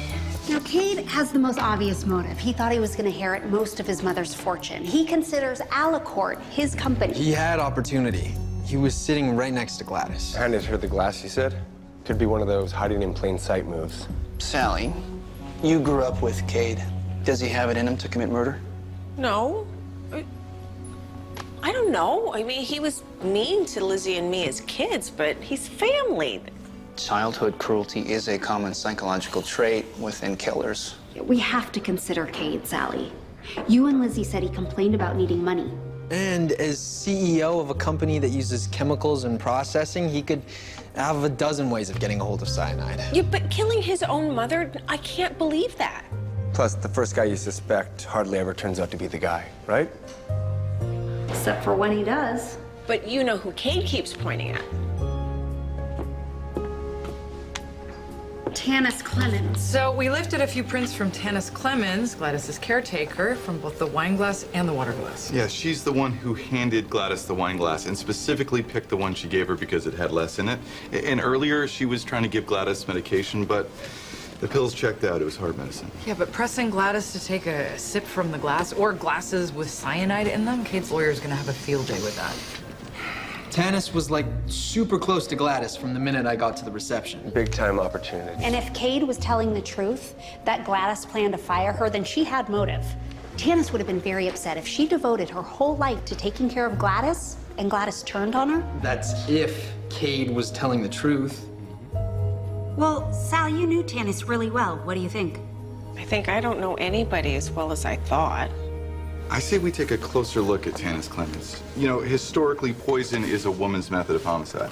Speaker 3: Now, Cade has the most obvious motive. He thought he was going to inherit most of his mother's fortune. He considers Alicourt his company.
Speaker 21: He had opportunity. He was sitting right next to Gladys.
Speaker 18: Handed her the glass, you said? Could be one of those hiding in plain sight moves.
Speaker 19: Sally, you grew up with Cade. Does he have it in him to commit murder?
Speaker 6: No. I don't know. I mean, he was mean to Lizzie and me as kids, but he's family.
Speaker 19: Childhood cruelty is a common psychological trait within killers.
Speaker 3: We have to consider Cade, Sally. You and Lizzie said he complained about needing money.
Speaker 21: And as CEO of a company that uses chemicals and processing, he could have a dozen ways of getting a hold of cyanide.
Speaker 6: Yeah, but killing his own mother, I can't believe that.
Speaker 18: Plus, the first guy you suspect hardly ever turns out to be the guy, right?
Speaker 3: Except for when he does.
Speaker 6: But you know who Cade keeps pointing at.
Speaker 3: Tanis Clemens.
Speaker 8: So we lifted a few prints from Tanis Clemens, Gladys's caretaker, from both the wine glass and the water glass.
Speaker 5: Yeah, she's the one who handed Gladys the wine glass and specifically picked the one she gave her because it had less in it. And earlier, she was trying to give Gladys medication, but the pills checked out. It was hard medicine.
Speaker 8: Yeah, but pressing Gladys to take a sip from the glass, or glasses with cyanide in them, Cade's lawyer's gonna have a field day with that.
Speaker 21: Tanis was like super close to Gladys from the minute I got to the reception.
Speaker 18: Big time opportunity.
Speaker 3: And if Cade was telling the truth, that Gladys planned to fire her, then she had motive. Tanis would have been very upset if she devoted her whole life to taking care of Gladys, and Gladys turned on her.
Speaker 21: That's if Cade was telling the truth.
Speaker 3: Well, Sally, you knew Tanis really well. What do you think?
Speaker 6: I think I don't know anybody as well as I thought.
Speaker 5: I say we take a closer look at Tanis Clemens. You know, historically, poison is a woman's method of homicide.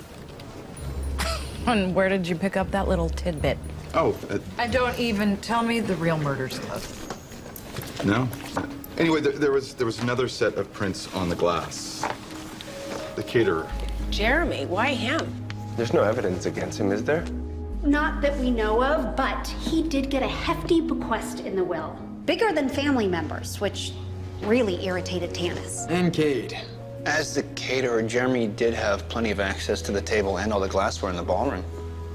Speaker 8: And where did you pick up that little tidbit?
Speaker 5: Oh,
Speaker 8: And don't even tell me the real murders club.
Speaker 5: no. Anyway, there was another set of prints on the glass. The caterer.
Speaker 6: Jeremy, why him?
Speaker 18: There's no evidence against him, is there?
Speaker 3: Not that we know of, but he did get a hefty bequest in the will. Bigger than family members, which really irritated Tanis.
Speaker 21: And Cade.
Speaker 19: As the caterer, Jeremy did have plenty of access to the table and all the glassware in the ballroom.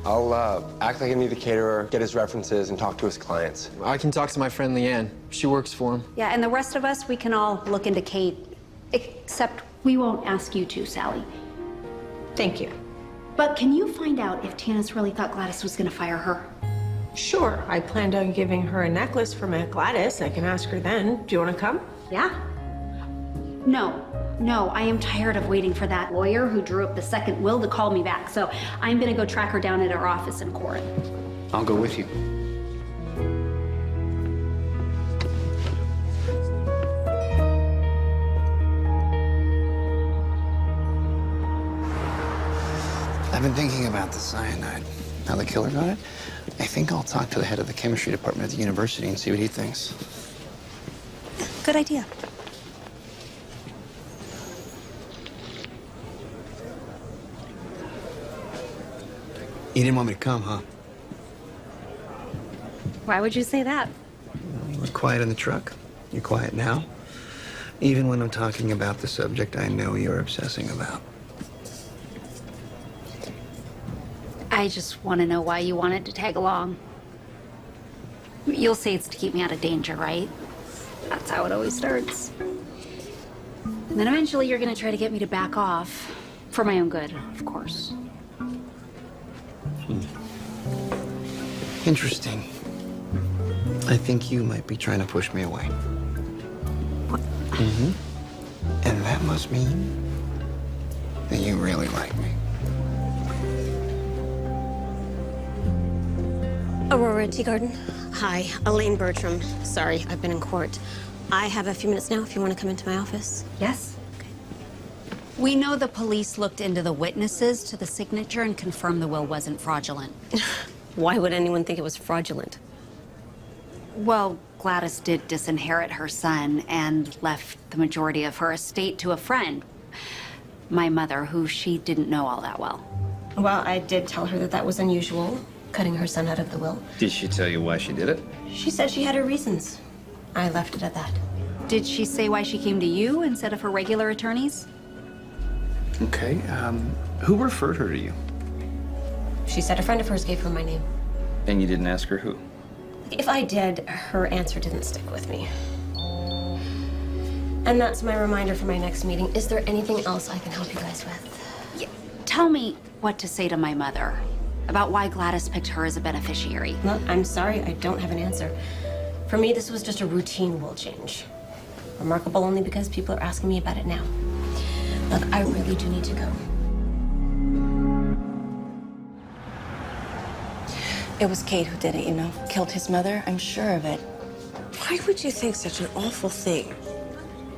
Speaker 18: I'll act like I need the caterer, get his references, and talk to his clients.
Speaker 21: I can talk to my friend Leanne. She works for him.
Speaker 3: Yeah, and the rest of us, we can all look into Cade. Except we won't ask you to, Sally.
Speaker 6: Thank you.
Speaker 3: But can you find out if Tanis really thought Gladys was gonna fire her?
Speaker 6: Sure, I planned on giving her a necklace from Aunt Gladys. I can ask her then. Do you want to come?
Speaker 3: Yeah? No, I am tired of waiting for that lawyer who drew up the second will to call me back. So I'm gonna go track her down at her office in court.
Speaker 19: I'll go with you. I've been thinking about the cyanide. How the killer got it? I think I'll talk to the head of the chemistry department at the university and see what he thinks.
Speaker 3: Good idea.
Speaker 19: You didn't want me to come, huh?
Speaker 3: Why would you say that?
Speaker 19: You were quiet in the truck. You're quiet now. Even when I'm talking about the subject I know you're obsessing about.
Speaker 3: I just want to know why you wanted to tag along. You'll say it's to keep me out of danger, right? That's how it always starts. And then eventually you're going to try to get me to back off. For my own good, of course.
Speaker 19: Interesting. I think you might be trying to push me away.
Speaker 3: What?
Speaker 19: Mm-hmm. And that must mean that you really like me.
Speaker 22: Aurora, Teagarden. Hi, Elaine Bertram. Sorry, I've been in court. I have a few minutes now if you want to come into my office.
Speaker 3: Yes. We know the police looked into the witnesses to the signature and confirmed the will wasn't fraudulent.
Speaker 22: Why would anyone think it was fraudulent?
Speaker 3: Well, Gladys did disinherit her son and left the majority of her estate to a friend, my mother, who she didn't know all that well.
Speaker 22: Well, I did tell her that that was unusual, cutting her son out of the will.
Speaker 23: Did she tell you why she did it?
Speaker 22: She said she had her reasons. I left it at that.
Speaker 3: Did she say why she came to you instead of her regular attorneys?
Speaker 23: Okay, who referred her to you?
Speaker 22: She said a friend of hers gave her my name.
Speaker 23: And you didn't ask her who?
Speaker 22: If I did, her answer didn't stick with me. And that's my reminder for my next meeting. Is there anything else I can help you guys with?
Speaker 3: Tell me what to say to my mother about why Gladys picked her as a beneficiary.
Speaker 22: Look, I'm sorry, I don't have an answer. For me, this was just a routine rule change. Remarkable only because people are asking me about it now. Look, I really do need to go.
Speaker 2: It was Kate who did it, you know. Killed his mother, I'm sure of it.
Speaker 6: Why would you think such an awful thing?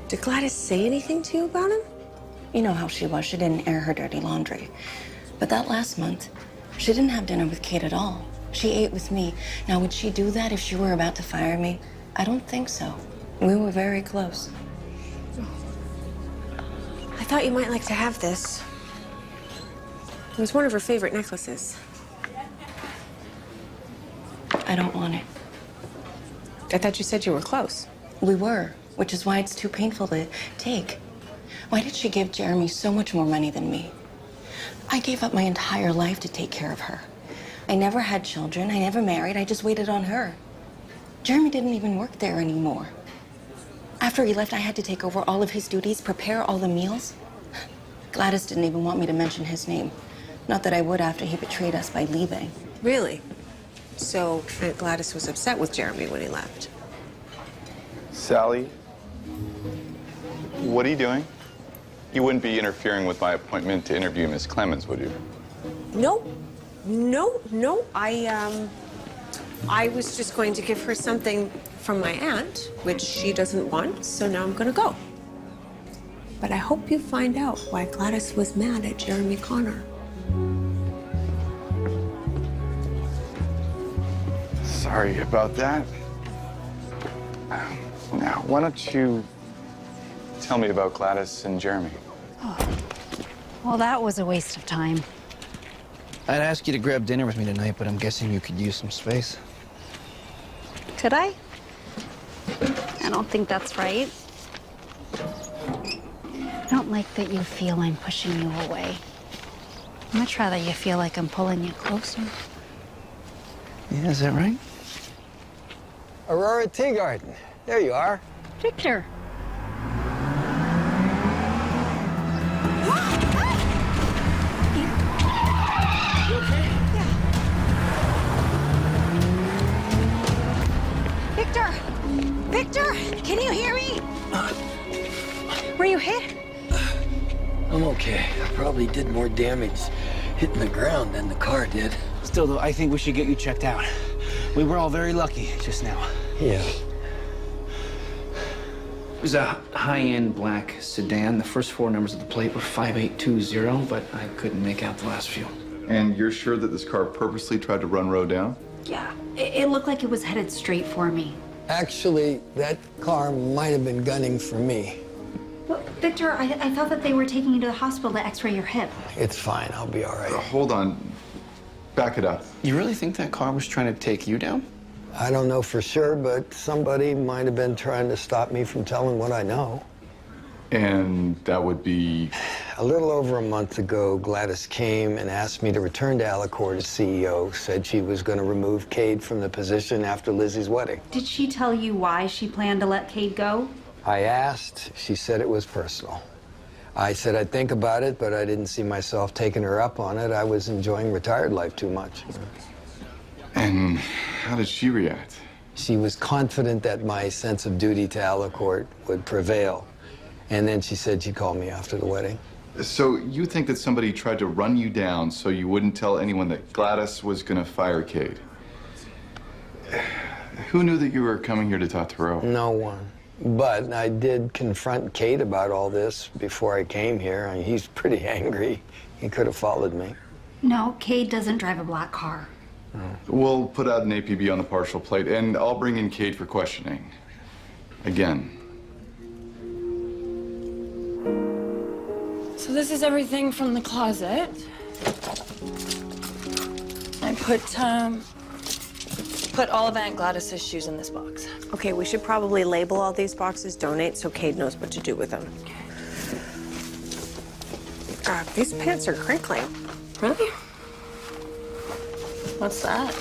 Speaker 6: Did Gladys say anything to you about him?
Speaker 2: You know how she was. She didn't air her dirty laundry. But that last month, she didn't have dinner with Kate at all. She ate with me. Now, would she do that if she were about to fire me? I don't think so. We were very close.
Speaker 6: I thought you might like to have this. It was one of her favorite necklaces.
Speaker 2: I don't want it.
Speaker 6: I thought you said you were close.
Speaker 2: We were, which is why it's too painful to take. Why did she give Jeremy so much more money than me? I gave up my entire life to take care of her. I never had children. I never married. I just waited on her. Jeremy didn't even work there anymore. After he left, I had to take over all of his duties, prepare all the meals. Gladys didn't even want me to mention his name. Not that I would after he betrayed us by leaving.
Speaker 6: Really? So Aunt Gladys was upset with Jeremy when he left.
Speaker 5: Sally, what are you doing? You wouldn't be interfering with my appointment to interview Miss Clemens, would you?
Speaker 6: No. I was just going to give her something from my aunt, which she doesn't want, so now I'm gonna go. But I hope you find out why Gladys was mad at Jeremy Connor.
Speaker 5: Sorry about that. Now, why don't you tell me about Gladys and Jeremy?
Speaker 3: Well, that was a waste of time.
Speaker 19: I'd ask you to grab dinner with me tonight, but I'm guessing you could use some space.
Speaker 3: Could I? I don't think that's right. I don't like that you feel I'm pushing you away. I'd much rather you feel like I'm pulling you closer.
Speaker 19: Yeah, is that right?
Speaker 15: Aurora Teagarden. There you are.
Speaker 3: Victor.
Speaker 22: Victor, can you hear me? Were you hit?
Speaker 15: I'm okay. I probably did more damage hitting the ground than the car did.
Speaker 19: Still, though, I think we should get you checked out. We were all very lucky just now.
Speaker 15: Yeah.
Speaker 23: It was a high-end black sedan. The first four numbers of the plate were 5820, but I couldn't make out the last few.
Speaker 5: And you're sure that this car purposely tried to run Roe down?
Speaker 3: Yeah, it looked like it was headed straight for me.
Speaker 15: Actually, that car might have been gunning for me.
Speaker 3: Well, Victor, I thought that they were taking you to the hospital to x-ray your hip.
Speaker 15: It's fine. I'll be all right.
Speaker 5: Hold on. Back it up.
Speaker 23: You really think that car was trying to take you down?
Speaker 15: I don't know for sure, but somebody might have been trying to stop me from telling what I know.
Speaker 5: And that would be?
Speaker 15: A little over a month ago, Gladys came and asked me to return to Alicorp as CEO, said she was going to remove Cade from the position after Lizzie's wedding.
Speaker 3: Did she tell you why she planned to let Cade go?
Speaker 15: I asked. She said it was personal. I said I'd think about it, but I didn't see myself taking her up on it. I was enjoying retired life too much.
Speaker 5: And how did she react?
Speaker 15: She was confident that my sense of duty to Alicorp would prevail. And then she said she'd call me after the wedding.
Speaker 5: So you think that somebody tried to run you down so you wouldn't tell anyone that Gladys was going to fire Cade? Who knew that you were coming here to talk to Roe?
Speaker 15: No one. But I did confront Cade about all this before I came here. I mean, he's pretty angry. He could have followed me.
Speaker 3: No, Cade doesn't drive a black car.
Speaker 5: We'll put out an APB on the partial plate, and I'll bring in Cade for questioning. Again.
Speaker 12: So this is everything from the closet. I put all of Aunt Gladys's shoes in this box.
Speaker 6: Okay, we should probably label all these boxes donate so Cade knows what to do with them. These pants are crinkling.
Speaker 12: Really? What's that?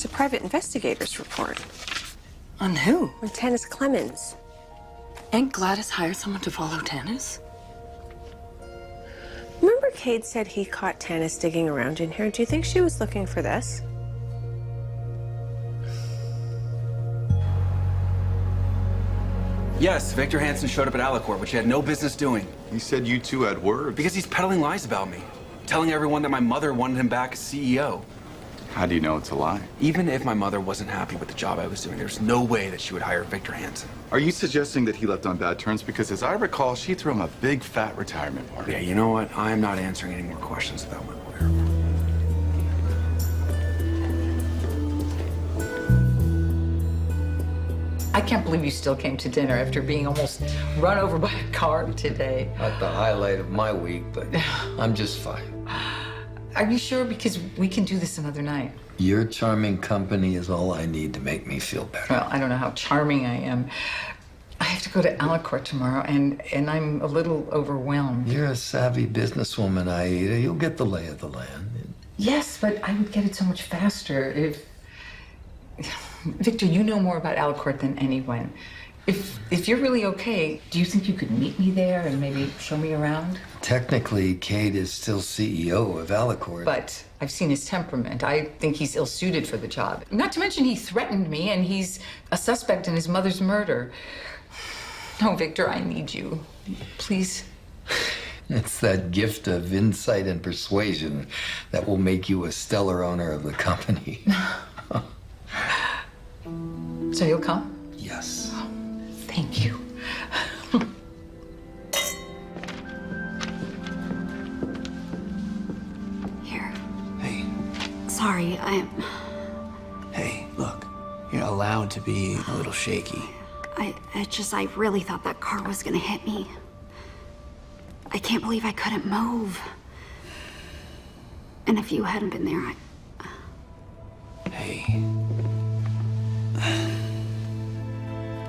Speaker 6: a private investigator's report.
Speaker 10: On who?
Speaker 6: On Tanis Clemens.
Speaker 10: Aunt Gladys hired someone to follow Tanis?
Speaker 6: Remember Cade said he caught Tanis digging around in here? Do you think she was looking for this?
Speaker 1: Yes, Victor Hansen showed up at Alicorp, which he had no business doing.
Speaker 5: He said you two had words.
Speaker 1: Because he's peddling lies about me. Telling everyone that my mother wanted him back as CEO.
Speaker 5: How do you know it's a lie?
Speaker 1: Even if my mother wasn't happy with the job I was doing, there's no way that she would hire Victor Hansen.
Speaker 5: Are you suggesting that he left on bad terms? Because as I recall, she threw him a big fat retirement party.
Speaker 1: Yeah, you know what? I'm not answering any more questions about my lawyer.
Speaker 17: I can't believe you still came to dinner after being almost run over by a car today.
Speaker 15: Not the highlight of my week, but I'm just fine.
Speaker 17: Are you sure? Because we can do this another night.
Speaker 15: Your charming company is all I need to make me feel better.
Speaker 17: Well, I don't know how charming I am. I have to go to Alicorp tomorrow, and I'm a little overwhelmed.
Speaker 15: You're a savvy businesswoman, Aida. You'll get the lay of the land.
Speaker 17: Yes, but I would get it so much faster if... Victor, you know more about Alicorp than anyone. If you're really okay, do you think you could meet me there and maybe show me around?
Speaker 15: Technically, Cade is still CEO of Alicorp.
Speaker 17: But I've seen his temperament. I think he's ill-suited for the job. Not to mention he threatened me, and he's a suspect in his mother's murder. No, Victor, I need you. Please.
Speaker 15: It's that gift of insight and persuasion that will make you a stellar owner of the company.
Speaker 17: So you'll come?
Speaker 15: Yes.
Speaker 17: Oh, thank you.
Speaker 3: Here.
Speaker 23: Hey.
Speaker 3: Sorry,
Speaker 23: Hey, look. You're allowed to be a little shaky.
Speaker 3: I really thought that car was gonna hit me. I can't believe I couldn't move. And if you hadn't been there,
Speaker 23: Hey.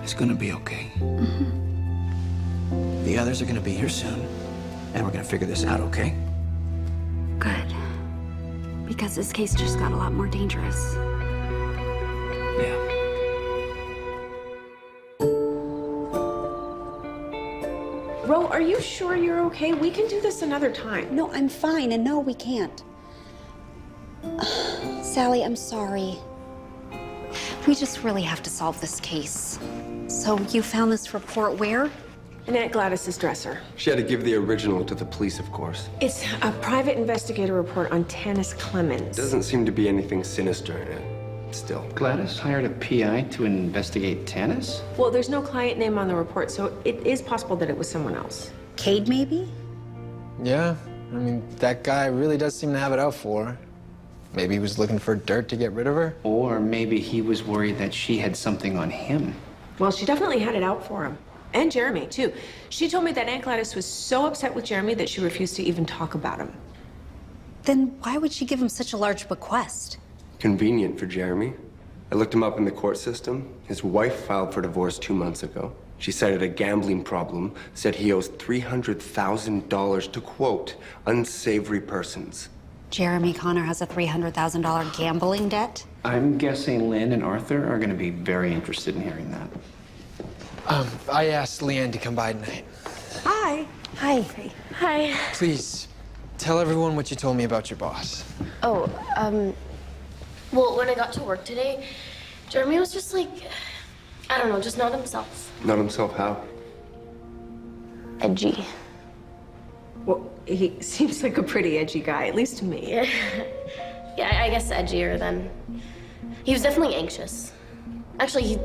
Speaker 23: It's gonna be okay.
Speaker 3: Mm-hmm.
Speaker 23: The others are gonna be here soon, and we're gonna figure this out, okay?
Speaker 3: Good. Because this case just got a lot more dangerous.
Speaker 23: Yeah.
Speaker 6: Ro, are you sure you're okay? We can do this another time.
Speaker 3: No, I'm fine, and no, we can't. Sally, I'm sorry. We just really have to solve this case. So you found this report where?
Speaker 6: In Aunt Gladys's dresser.
Speaker 18: She had to give the original to the police, of course.
Speaker 6: It's a private investigator report on Tanis Clemens.
Speaker 18: Doesn't seem to be anything sinister in it. Still.
Speaker 23: Gladys hired a PI to investigate Tanis?
Speaker 6: Well, there's no client name on the report, so it is possible that it was someone else.
Speaker 3: Cade, maybe?
Speaker 21: Yeah, I mean, that guy really does seem to have it out for her. Maybe he was looking for dirt to get rid of her?
Speaker 23: Or maybe he was worried that she had something on him.
Speaker 6: Well, she definitely had it out for him. And Jeremy, too. She told me that Aunt Gladys was so upset with Jeremy that she refused to even talk about him.
Speaker 3: Then why would she give him such a large bequest?
Speaker 18: Convenient for Jeremy. I looked him up in the court system. His wife filed for divorce 2 months ago. She cited a gambling problem, said he owes $300,000 to, quote, unsavory persons.
Speaker 3: Jeremy Connor has a $300,000 gambling debt?
Speaker 23: I'm guessing Lynn and Arthur are going to be very interested in hearing that.
Speaker 21: I asked Leanne to come by tonight.
Speaker 6: Hi.
Speaker 3: Hi.
Speaker 12: Hi.
Speaker 21: Please, tell everyone what you told me about your boss.
Speaker 12: Oh, well, when I got to work today, Jeremy was just like, I don't know, just not himself.
Speaker 18: Not himself how?
Speaker 12: Edgy.
Speaker 6: Well, he seems like a pretty edgy guy, at least to me.
Speaker 12: Yeah, I guess edgier than... He was definitely anxious. Actually,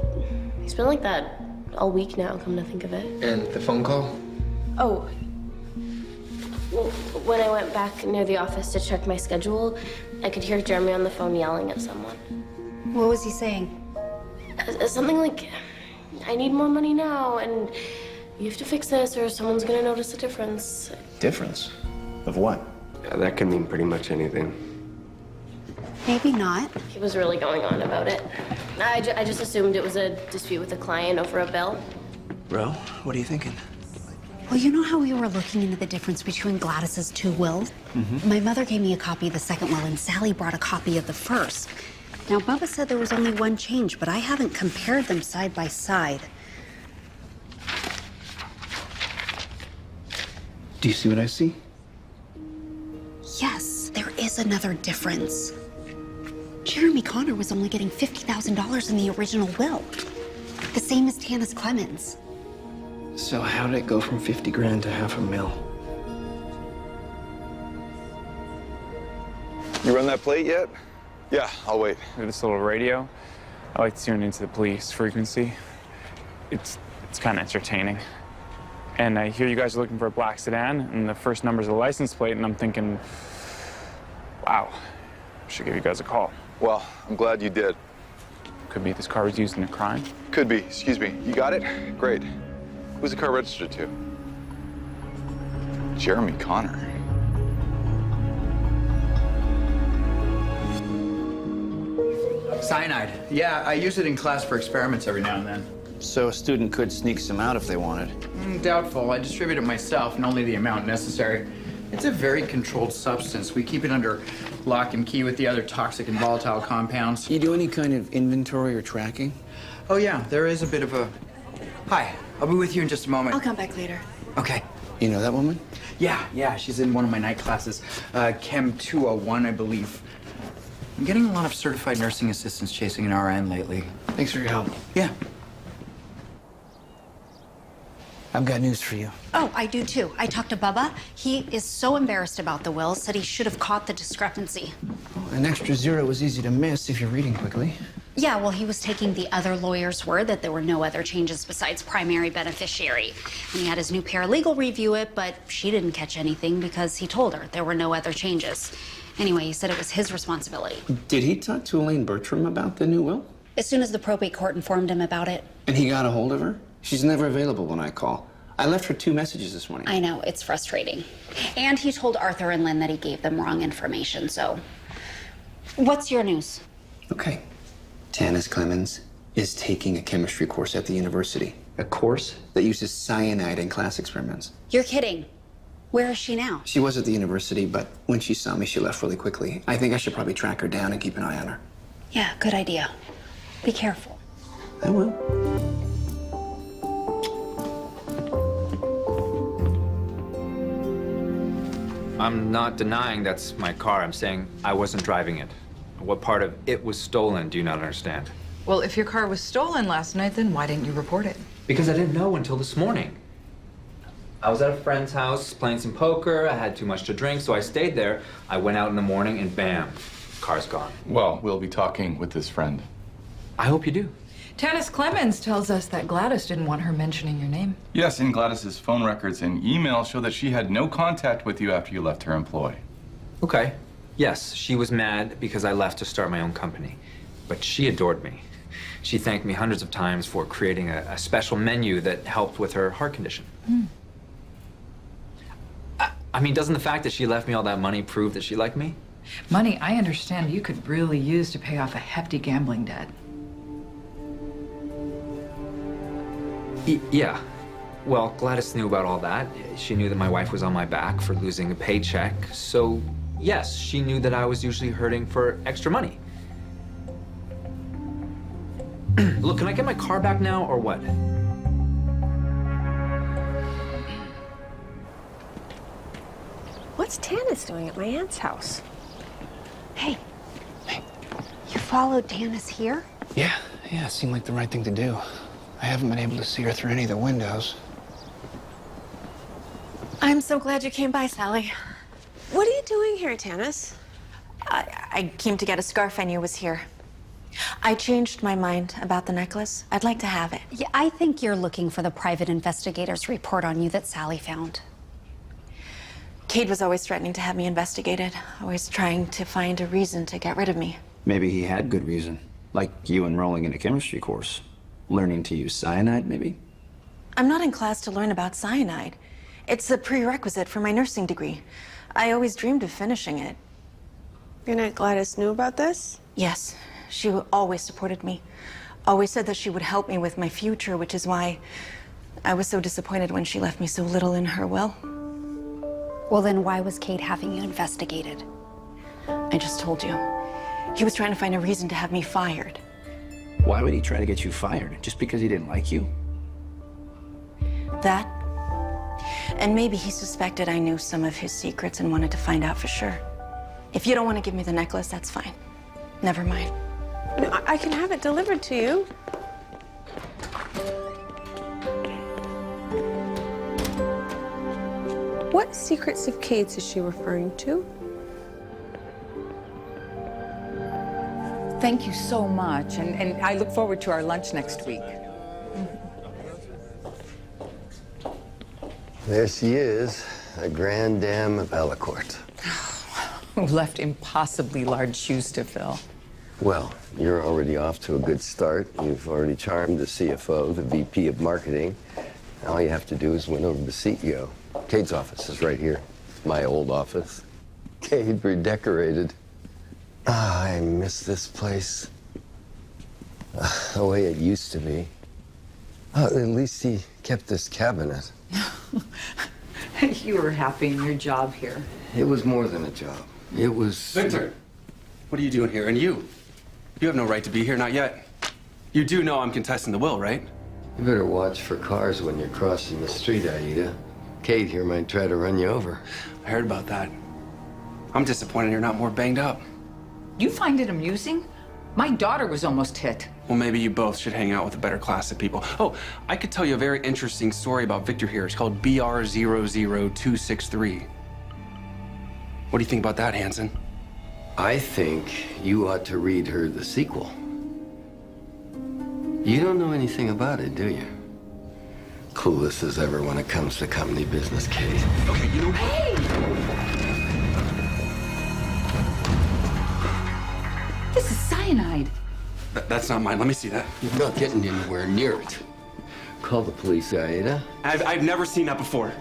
Speaker 12: he's been like that all week now, come to think of it.
Speaker 21: And the phone call?
Speaker 12: Oh. Well, when I went back near the office to check my schedule, I could hear Jeremy on the phone yelling at someone.
Speaker 3: What was he saying?
Speaker 12: Something like, I need more money now, and you have to fix this or someone's gonna notice a difference.
Speaker 23: Difference? Of what?
Speaker 18: Yeah, that can mean pretty much anything.
Speaker 3: Maybe not.
Speaker 12: He was really going on about it. I just assumed it was a dispute with a client over a bill.
Speaker 23: Bro, what are you thinking?
Speaker 3: Well, you know how we were looking into the difference between Gladys's two wills?
Speaker 23: Mm-hmm.
Speaker 3: My mother gave me a copy of the second will, and Sally brought a copy of the first. Now, Bubba said there was only one change, but I haven't compared them side by side.
Speaker 23: Do you see what I see?
Speaker 3: Yes, there is another difference. Jeremy Connor was only getting $50,000 in the original will. The same as Tanis Clemens.
Speaker 23: So how did it go from 50 grand to $500,000?
Speaker 5: You run that plate yet? Yeah, I'll wait.
Speaker 13: This little radio, I like to tune into the police frequency. It's kind of entertaining. And I hear you guys are looking for a black sedan, and the first number's the license plate, and I'm thinking, wow, I should give you guys a call.
Speaker 5: Well, I'm glad you did.
Speaker 13: Could be this car was used in a crime.
Speaker 5: Could be. Excuse me. You got it? Great. Who's the car registered to? Jeremy Connor.
Speaker 19: Cyanide. Yeah, I use it in class for experiments every now and then.
Speaker 21: So a student could sneak some out if they wanted.
Speaker 19: Doubtful. I distribute it myself and only the amount necessary. It's a very controlled substance. We keep it under lock and key with the other toxic and volatile compounds.
Speaker 21: You do any kind of inventory or tracking?
Speaker 19: Oh, yeah, there is a bit of a... Hi, I'll be with you in just a moment.
Speaker 2: I'll come back later.
Speaker 19: Okay.
Speaker 21: You know that woman?
Speaker 19: Yeah, she's in one of my night classes. Chem 201, I believe. I'm getting a lot of certified nursing assistants chasing an RN lately.
Speaker 21: Thanks for your help.
Speaker 19: Yeah.
Speaker 21: I've got news for you.
Speaker 3: Oh, I do too. I talked to Bubba. He is so embarrassed about the will, said he should have caught the discrepancy.
Speaker 21: An extra zero was easy to miss if you're reading quickly.
Speaker 3: Yeah, well, he was taking the other lawyer's word that there were no other changes besides primary beneficiary. And he had his new paralegal review it, but she didn't catch anything because he told her there were no other changes. Anyway, he said it was his responsibility.
Speaker 21: Did he talk to Elaine Bertram about the new will?
Speaker 3: As soon as the probate court informed him about it.
Speaker 21: And he got a hold of her? She's never available when I call. I left her 2 messages this morning.
Speaker 3: I know, it's frustrating. And he told Arthur and Lynn that he gave them wrong information, so... What's your news?
Speaker 21: Okay. Tanis Clemens is taking a chemistry course at the university. A course that uses cyanide in class experiments.
Speaker 3: You're kidding. Where is she now?
Speaker 21: She was at the university, but when she saw me, she left really quickly. I think I should probably track her down and keep an eye on her.
Speaker 3: Yeah, good idea. Be careful.
Speaker 21: I will.
Speaker 14: I'm not denying that's my car. I'm saying I wasn't driving it. What part of it was stolen do you not understand?
Speaker 8: Well, if your car was stolen last night, then why didn't you report it?
Speaker 14: Because I didn't know until this morning. I was at a friend's house playing some poker. I had too much to drink, so I stayed there. I went out in the morning and bam, car's gone.
Speaker 5: Well, we'll be talking with this friend.
Speaker 14: I hope you do.
Speaker 8: Tanis Clemens tells us that Gladys didn't want her mentioning your name.
Speaker 5: Yes, and Gladys's phone records and email show that she had no contact with you after you left her employ.
Speaker 14: Okay. Yes, she was mad because I left to start my own company. But she adored me. She thanked me hundreds of times for creating a special menu that helped with her heart condition. I mean, doesn't the fact that she left me all that money prove that she liked me?
Speaker 8: Money I understand you could really use to pay off a hefty gambling debt.
Speaker 14: Yeah. Well, Gladys knew about all that. She knew that my wife was on my back for losing a paycheck. So, yes, she knew that I was usually hurting for extra money. Look, can I get my car back now or what?
Speaker 6: What's Tanis doing at my aunt's house?
Speaker 3: Hey. You followed Tanis here?
Speaker 21: Yeah, it seemed like the right thing to do. I haven't been able to see her through any of the windows.
Speaker 2: I'm so glad you came by, Sally.
Speaker 6: What are you doing here, Tanis?
Speaker 2: I came to get a scarf I knew was here. I changed my mind about the necklace. I'd like to have it.
Speaker 3: Yeah, I think you're looking for the private investigator's report on you that Sally found.
Speaker 2: Cade was always threatening to have me investigated, always trying to find a reason to get rid of me.
Speaker 23: Maybe he had good reason, like you enrolling in a chemistry course. Learning to use cyanide, maybe?
Speaker 2: I'm not in class to learn about cyanide. It's a prerequisite for my nursing degree. I always dreamed of finishing it.
Speaker 6: Your Aunt Gladys knew about this?
Speaker 2: Yes, she always supported me. Always said that she would help me with my future, which is why I was so disappointed when she left me so little in her will.
Speaker 3: Well, then why was Cade having you investigated?
Speaker 2: I just told you. He was trying to find a reason to have me fired.
Speaker 23: Why would he try to get you fired? Just because he didn't like you?
Speaker 2: That, and maybe he suspected I knew some of his secrets and wanted to find out for sure. If you don't want to give me the necklace, that's fine. Never mind.
Speaker 6: No, I can have it delivered to you. What secrets of Kate's is she referring to?
Speaker 17: Thank you so much, and I look forward to our lunch next week.
Speaker 15: There she is, a grande dame of Elacourt.
Speaker 17: Who left impossibly large shoes to fill.
Speaker 15: Well, you're already off to a good start. You've already charmed the CFO, the VP of marketing. All you have to do is win over the CEO. Kate's office is right here. My old office. Kate redecorated. Ah, I miss this place. The way it used to be. Oh, at least he kept this cabinet.
Speaker 17: You were happy in your job here.
Speaker 15: It was more than a job. It was...
Speaker 1: Victor, what are you doing here? And you? You have no right to be here, not yet. You do know I'm contesting the will, right?
Speaker 15: You better watch for cars when you're crossing the street, Aida. Kate here might try to run you over.
Speaker 1: I heard about that. I'm disappointed you're not more banged up.
Speaker 17: You find it amusing? My daughter was almost hit.
Speaker 1: Well, maybe you both should hang out with a better class of people. Oh, I could tell you a very interesting story about Victor here. It's called BR00263. What do you think about that, Hanson?
Speaker 15: I think you ought to read her the sequel. You don't know anything about it, do you? Clueless as ever when it comes to company business, Kate.
Speaker 1: Okay, you know what?
Speaker 17: Hey! This is cyanide.
Speaker 1: That's not mine. Let me see that.
Speaker 15: You're not getting anywhere near it. Call the police, Aida.
Speaker 1: I've never seen that before.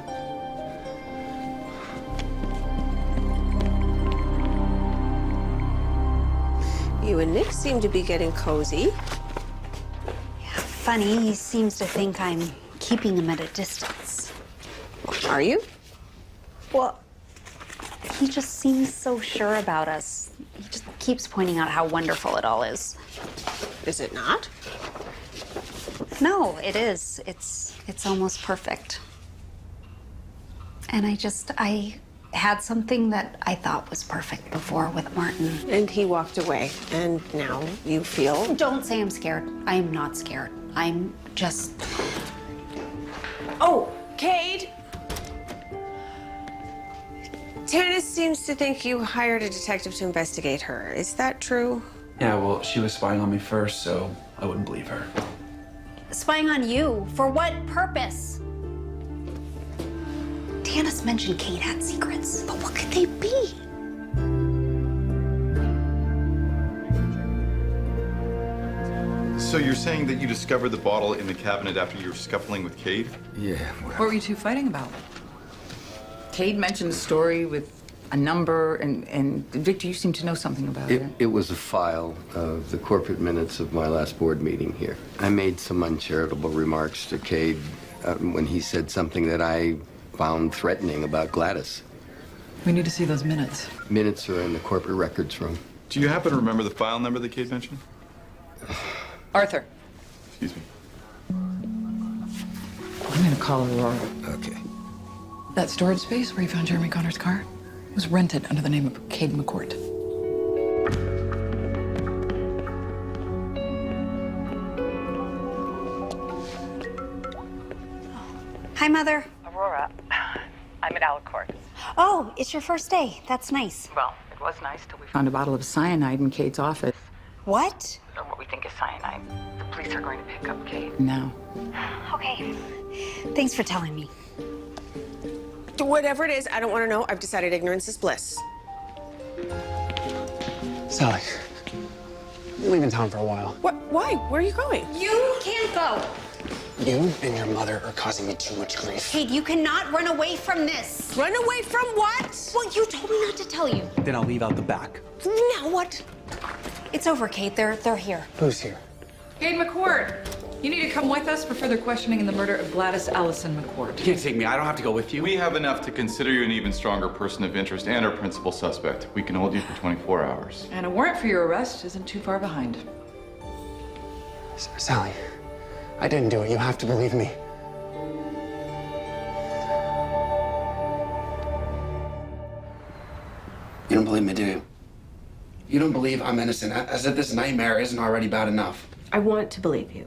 Speaker 6: You and Nick seem to be getting cozy.
Speaker 3: Funny, he seems to think I'm keeping him at a distance.
Speaker 6: Are you?
Speaker 3: Well, he just seems so sure about us. He just keeps pointing out how wonderful it all is.
Speaker 6: Is it not?
Speaker 3: No, it is. It's almost perfect. And I had something that I thought was perfect before with Martin.
Speaker 6: And he walked away, and now you feel...
Speaker 3: Don't say I'm scared. I am not scared. I'm just...
Speaker 6: Oh, Cade! Tanis seems to think you hired a detective to investigate her. Is that true?
Speaker 1: Yeah, well, she was spying on me first, so I wouldn't believe her.
Speaker 3: Spying on you? For what purpose? Tanis mentioned Kate had secrets, but what could they be?
Speaker 5: So you're saying that you discovered the bottle in the cabinet after you were scuffling with Kate?
Speaker 15: Yeah,
Speaker 17: What were you two fighting about? Cade mentioned the story with a number, and Victor, you seem to know something about it.
Speaker 15: It was a file of the corporate minutes of my last board meeting here. I made some uncharitable remarks to Cade when he said something that I found threatening about Gladys.
Speaker 8: We need to see those minutes.
Speaker 15: Minutes are in the corporate records room.
Speaker 5: Do you happen to remember the file number that Kate mentioned?
Speaker 17: Arthur.
Speaker 5: Excuse me.
Speaker 8: I'm gonna call Aurora.
Speaker 15: Okay.
Speaker 8: That storage space where you found Jeremy Connor's car was rented under the name of Cade McCourt.
Speaker 3: Hi, Mother.
Speaker 17: Aurora, I'm at Elacourt.
Speaker 3: Oh, it's your first day. That's nice.
Speaker 17: Well, it was nice till we found a bottle of cyanide in Cade's office.
Speaker 3: What?
Speaker 17: Or what we think is cyanide. The police are going to pick up Cade now.
Speaker 3: Okay. Thanks for telling me.
Speaker 6: Whatever it is, I don't want to know. I've decided ignorance is bliss.
Speaker 1: Sally, you're leaving town for a while.
Speaker 6: What? Why? Where are you going?
Speaker 3: You can't go.
Speaker 1: You and your mother are causing me too much grief.
Speaker 3: Cade, you cannot run away from this.
Speaker 6: Run away from what?
Speaker 3: Well, you told me not to tell you.
Speaker 1: Then I'll leave out the back.
Speaker 6: Now what?
Speaker 3: It's over, Cade. They're here.
Speaker 1: Who's here?
Speaker 8: Cade McCourt. You need to come with us for further questioning in the murder of Gladys Allison McCord.
Speaker 1: You can't take me. I don't have to go with you.
Speaker 5: We have enough to consider you an even stronger person of interest and our principal suspect. We can hold you for 24 hours.
Speaker 8: And a warrant for your arrest isn't too far behind.
Speaker 1: Sally, I didn't do it. You have to believe me. You don't believe me, do you? You don't believe I'm innocent, as if this nightmare isn't already bad enough.
Speaker 6: I want to believe you.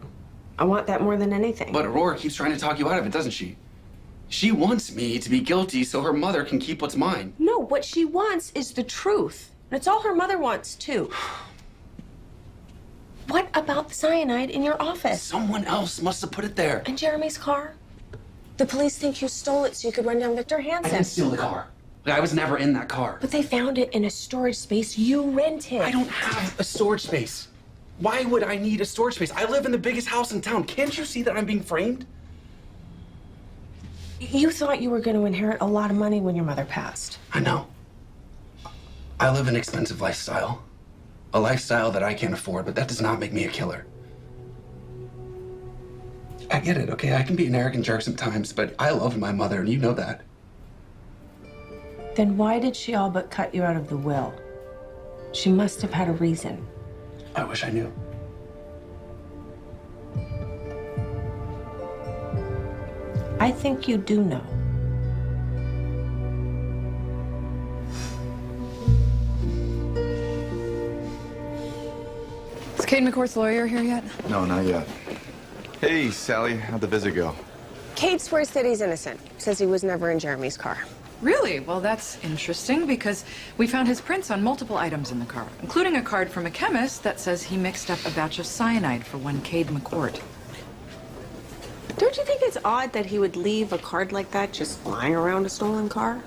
Speaker 6: I want that more than anything.
Speaker 1: But Aurora keeps trying to talk you out of it, doesn't she? She wants me to be guilty so her mother can keep what's mine.
Speaker 6: No, what she wants is the truth. And it's all her mother wants, too. What about the cyanide in your office?
Speaker 1: Someone else must have put it there.
Speaker 6: In Jeremy's car? The police think you stole it so you could run down Victor Hansen.
Speaker 1: I didn't steal the car. I was never in that car.
Speaker 6: But they found it in a storage space you rented.
Speaker 1: I don't have a storage space. Why would I need a storage space? I live in the biggest house in town. Can't you see that I'm being framed?
Speaker 6: You thought you were going to inherit a lot of money when your mother passed.
Speaker 1: I know. I live an expensive lifestyle. A lifestyle that I can't afford, but that does not make me a killer. I get it, okay? I can be an arrogant jerk sometimes, but I love my mother, and you know that.
Speaker 6: Then why did she all but cut you out of the will? She must have had a reason.
Speaker 1: I wish I knew.
Speaker 6: I think you do know.
Speaker 8: Is Kate McCourt's lawyer here yet?
Speaker 5: No, not yet. Hey, Sally, how'd the visit go?
Speaker 6: Kate swears that he's innocent. Says he was never in Jeremy's car.
Speaker 8: Really? Well, that's interesting because we found his prints on multiple items in the car, including a card from a chemist that says he mixed up a batch of cyanide for one Cade McCourt.
Speaker 6: Don't you think it's odd that he would leave a card like that just lying around a stolen car?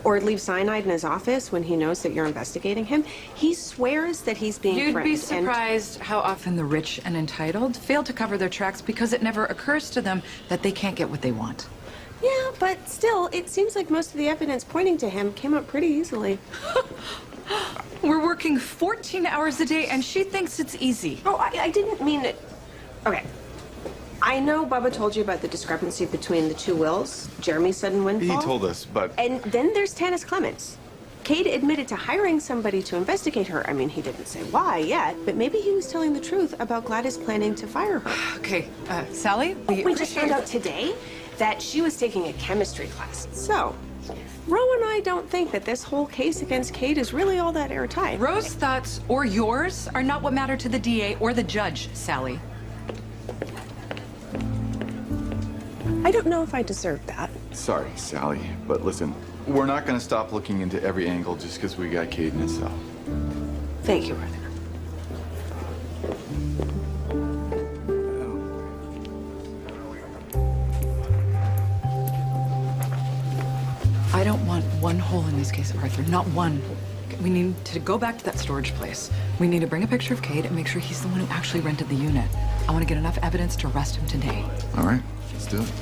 Speaker 6: Or leave cyanide in his office when he knows that you're investigating him? He swears that he's being
Speaker 8: You'd be
Speaker 6: framed,
Speaker 8: surprised how often the rich and entitled fail to cover their tracks because it never occurs to them that they can't get what they want.
Speaker 6: Yeah, but still, it seems like most of the evidence pointing to him came up pretty easily.
Speaker 8: We're working 14 hours a day, and she thinks it's easy.
Speaker 6: Oh, I didn't mean it. Okay. I know Bubba told you about the discrepancy between the two wills, Jeremy's sudden windfall.
Speaker 5: He told us, but...
Speaker 6: And then there's Tanis Clements. Cade admitted to hiring somebody to investigate her. I mean, he didn't say why yet, but maybe he was telling the truth about Gladys planning to fire her.
Speaker 8: Okay, Sally?
Speaker 6: We just found out today that she was taking a chemistry class. So, Ro and I don't think that this whole case against Cade is really all that airtight.
Speaker 8: Ro's thoughts or yours are not what matter to the DA or the judge, Sally.
Speaker 6: I don't know if I deserve that.
Speaker 5: Sorry, Sally, but listen, we're not going to stop looking into every angle just because we got Cade in his cell.
Speaker 6: Thank you, Arthur.
Speaker 8: I don't want one hole in this case, Arthur, not one. We need to go back to that storage place. We need to bring a picture of Cade and make sure he's the one who actually rented the unit. I want to get enough evidence to arrest him today.
Speaker 5: All right, let's do it.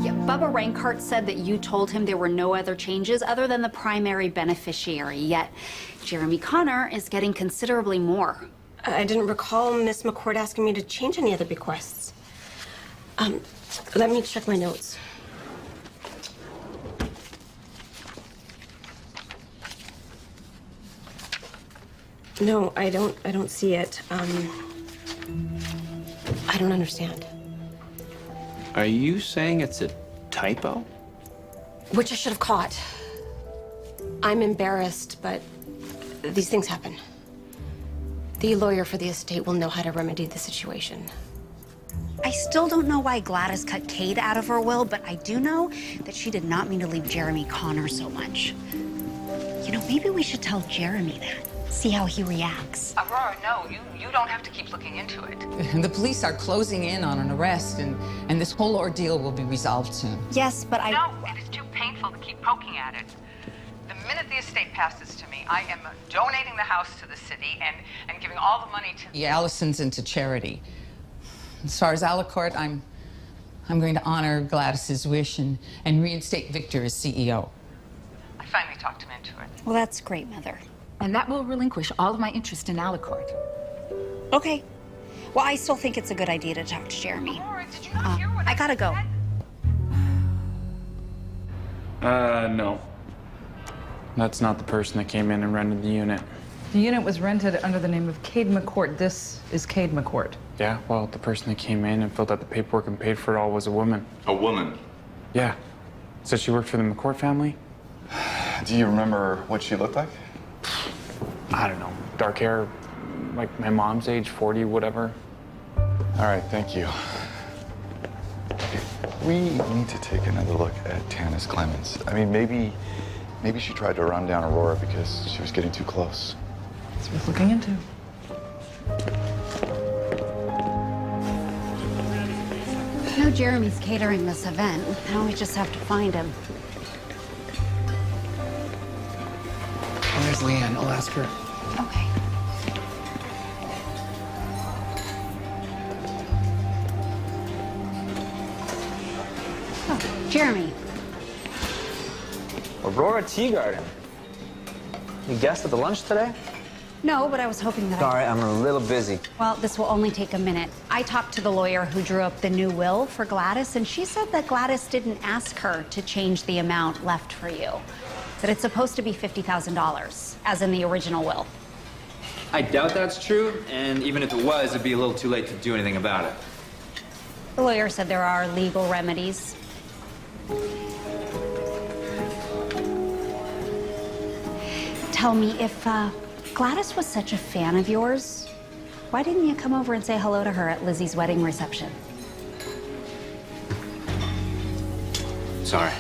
Speaker 3: Yeah, Bubba Rankart said that you told him there were no other changes other than the primary beneficiary, yet Jeremy Connor is getting considerably more.
Speaker 2: I didn't recall Miss McCourt asking me to change any other bequests. Let me check my notes. No, I don't see it. I don't understand.
Speaker 23: Are you saying it's a typo?
Speaker 2: Which I should have caught. I'm embarrassed, but these things happen. The lawyer for the estate will know how to remedy the situation.
Speaker 3: I still don't know why Gladys cut Cade out of her will, but I do know that she did not mean to leave Jeremy Connor so much. You know, maybe we should tell Jeremy that. See how he reacts.
Speaker 10: Aurora, no, you don't have to keep looking into it.
Speaker 17: The police are closing in on an arrest, and this whole ordeal will be resolved soon.
Speaker 3: Yes, but
Speaker 10: No, it is too painful to keep poking at it. The minute the estate passes to me, I am donating the house to the city and giving all the money to...
Speaker 17: The Allisons into charity. As far as Alicourt, I'm going to honor Gladys's wish and reinstate Victor as CEO.
Speaker 10: I finally talked him into it.
Speaker 3: Well, that's great, Mother.
Speaker 10: And that will relinquish all of my interest in Alicourt.
Speaker 3: Okay. Well, I still think it's a good idea to talk to Jeremy. I gotta go.
Speaker 13: No. That's not the person that came in and rented the unit.
Speaker 8: The unit was rented under the name of Cade McCourt. This is Cade McCourt.
Speaker 13: Yeah, well, the person that came in and filled out the paperwork and paid for it all was a woman.
Speaker 5: A woman?
Speaker 13: Yeah. Said she worked for the McCourt family.
Speaker 5: Do you remember what she looked like?
Speaker 13: I don't know. Dark hair, like my mom's age, 40, whatever.
Speaker 5: All right, thank you. We need to take another look at Tanis Clemens. I mean, maybe she tried to run down Aurora because she was getting too close.
Speaker 8: It's worth looking into.
Speaker 3: I know Jeremy's catering this event. Now we just have to find him.
Speaker 23: Oh, there's Leanne. I'll ask her.
Speaker 3: Okay. Oh, Jeremy.
Speaker 7: Aurora Teagarden. You guessed at the lunch today?
Speaker 3: No, but I was hoping that
Speaker 7: Sorry, I'm a little busy.
Speaker 3: Well, this will only take a minute. I talked to the lawyer who drew up the new will for Gladys, and she said that Gladys didn't ask her to change the amount left for you. That it's supposed to be $50,000, as in the original will.
Speaker 14: I doubt that's true, and even if it was, it'd be a little too late to do anything about it.
Speaker 3: The lawyer said there are legal remedies. Tell me, if Gladys was such a fan of yours, why didn't you come over and say hello to her at Lizzie's wedding reception?
Speaker 14: Sorry.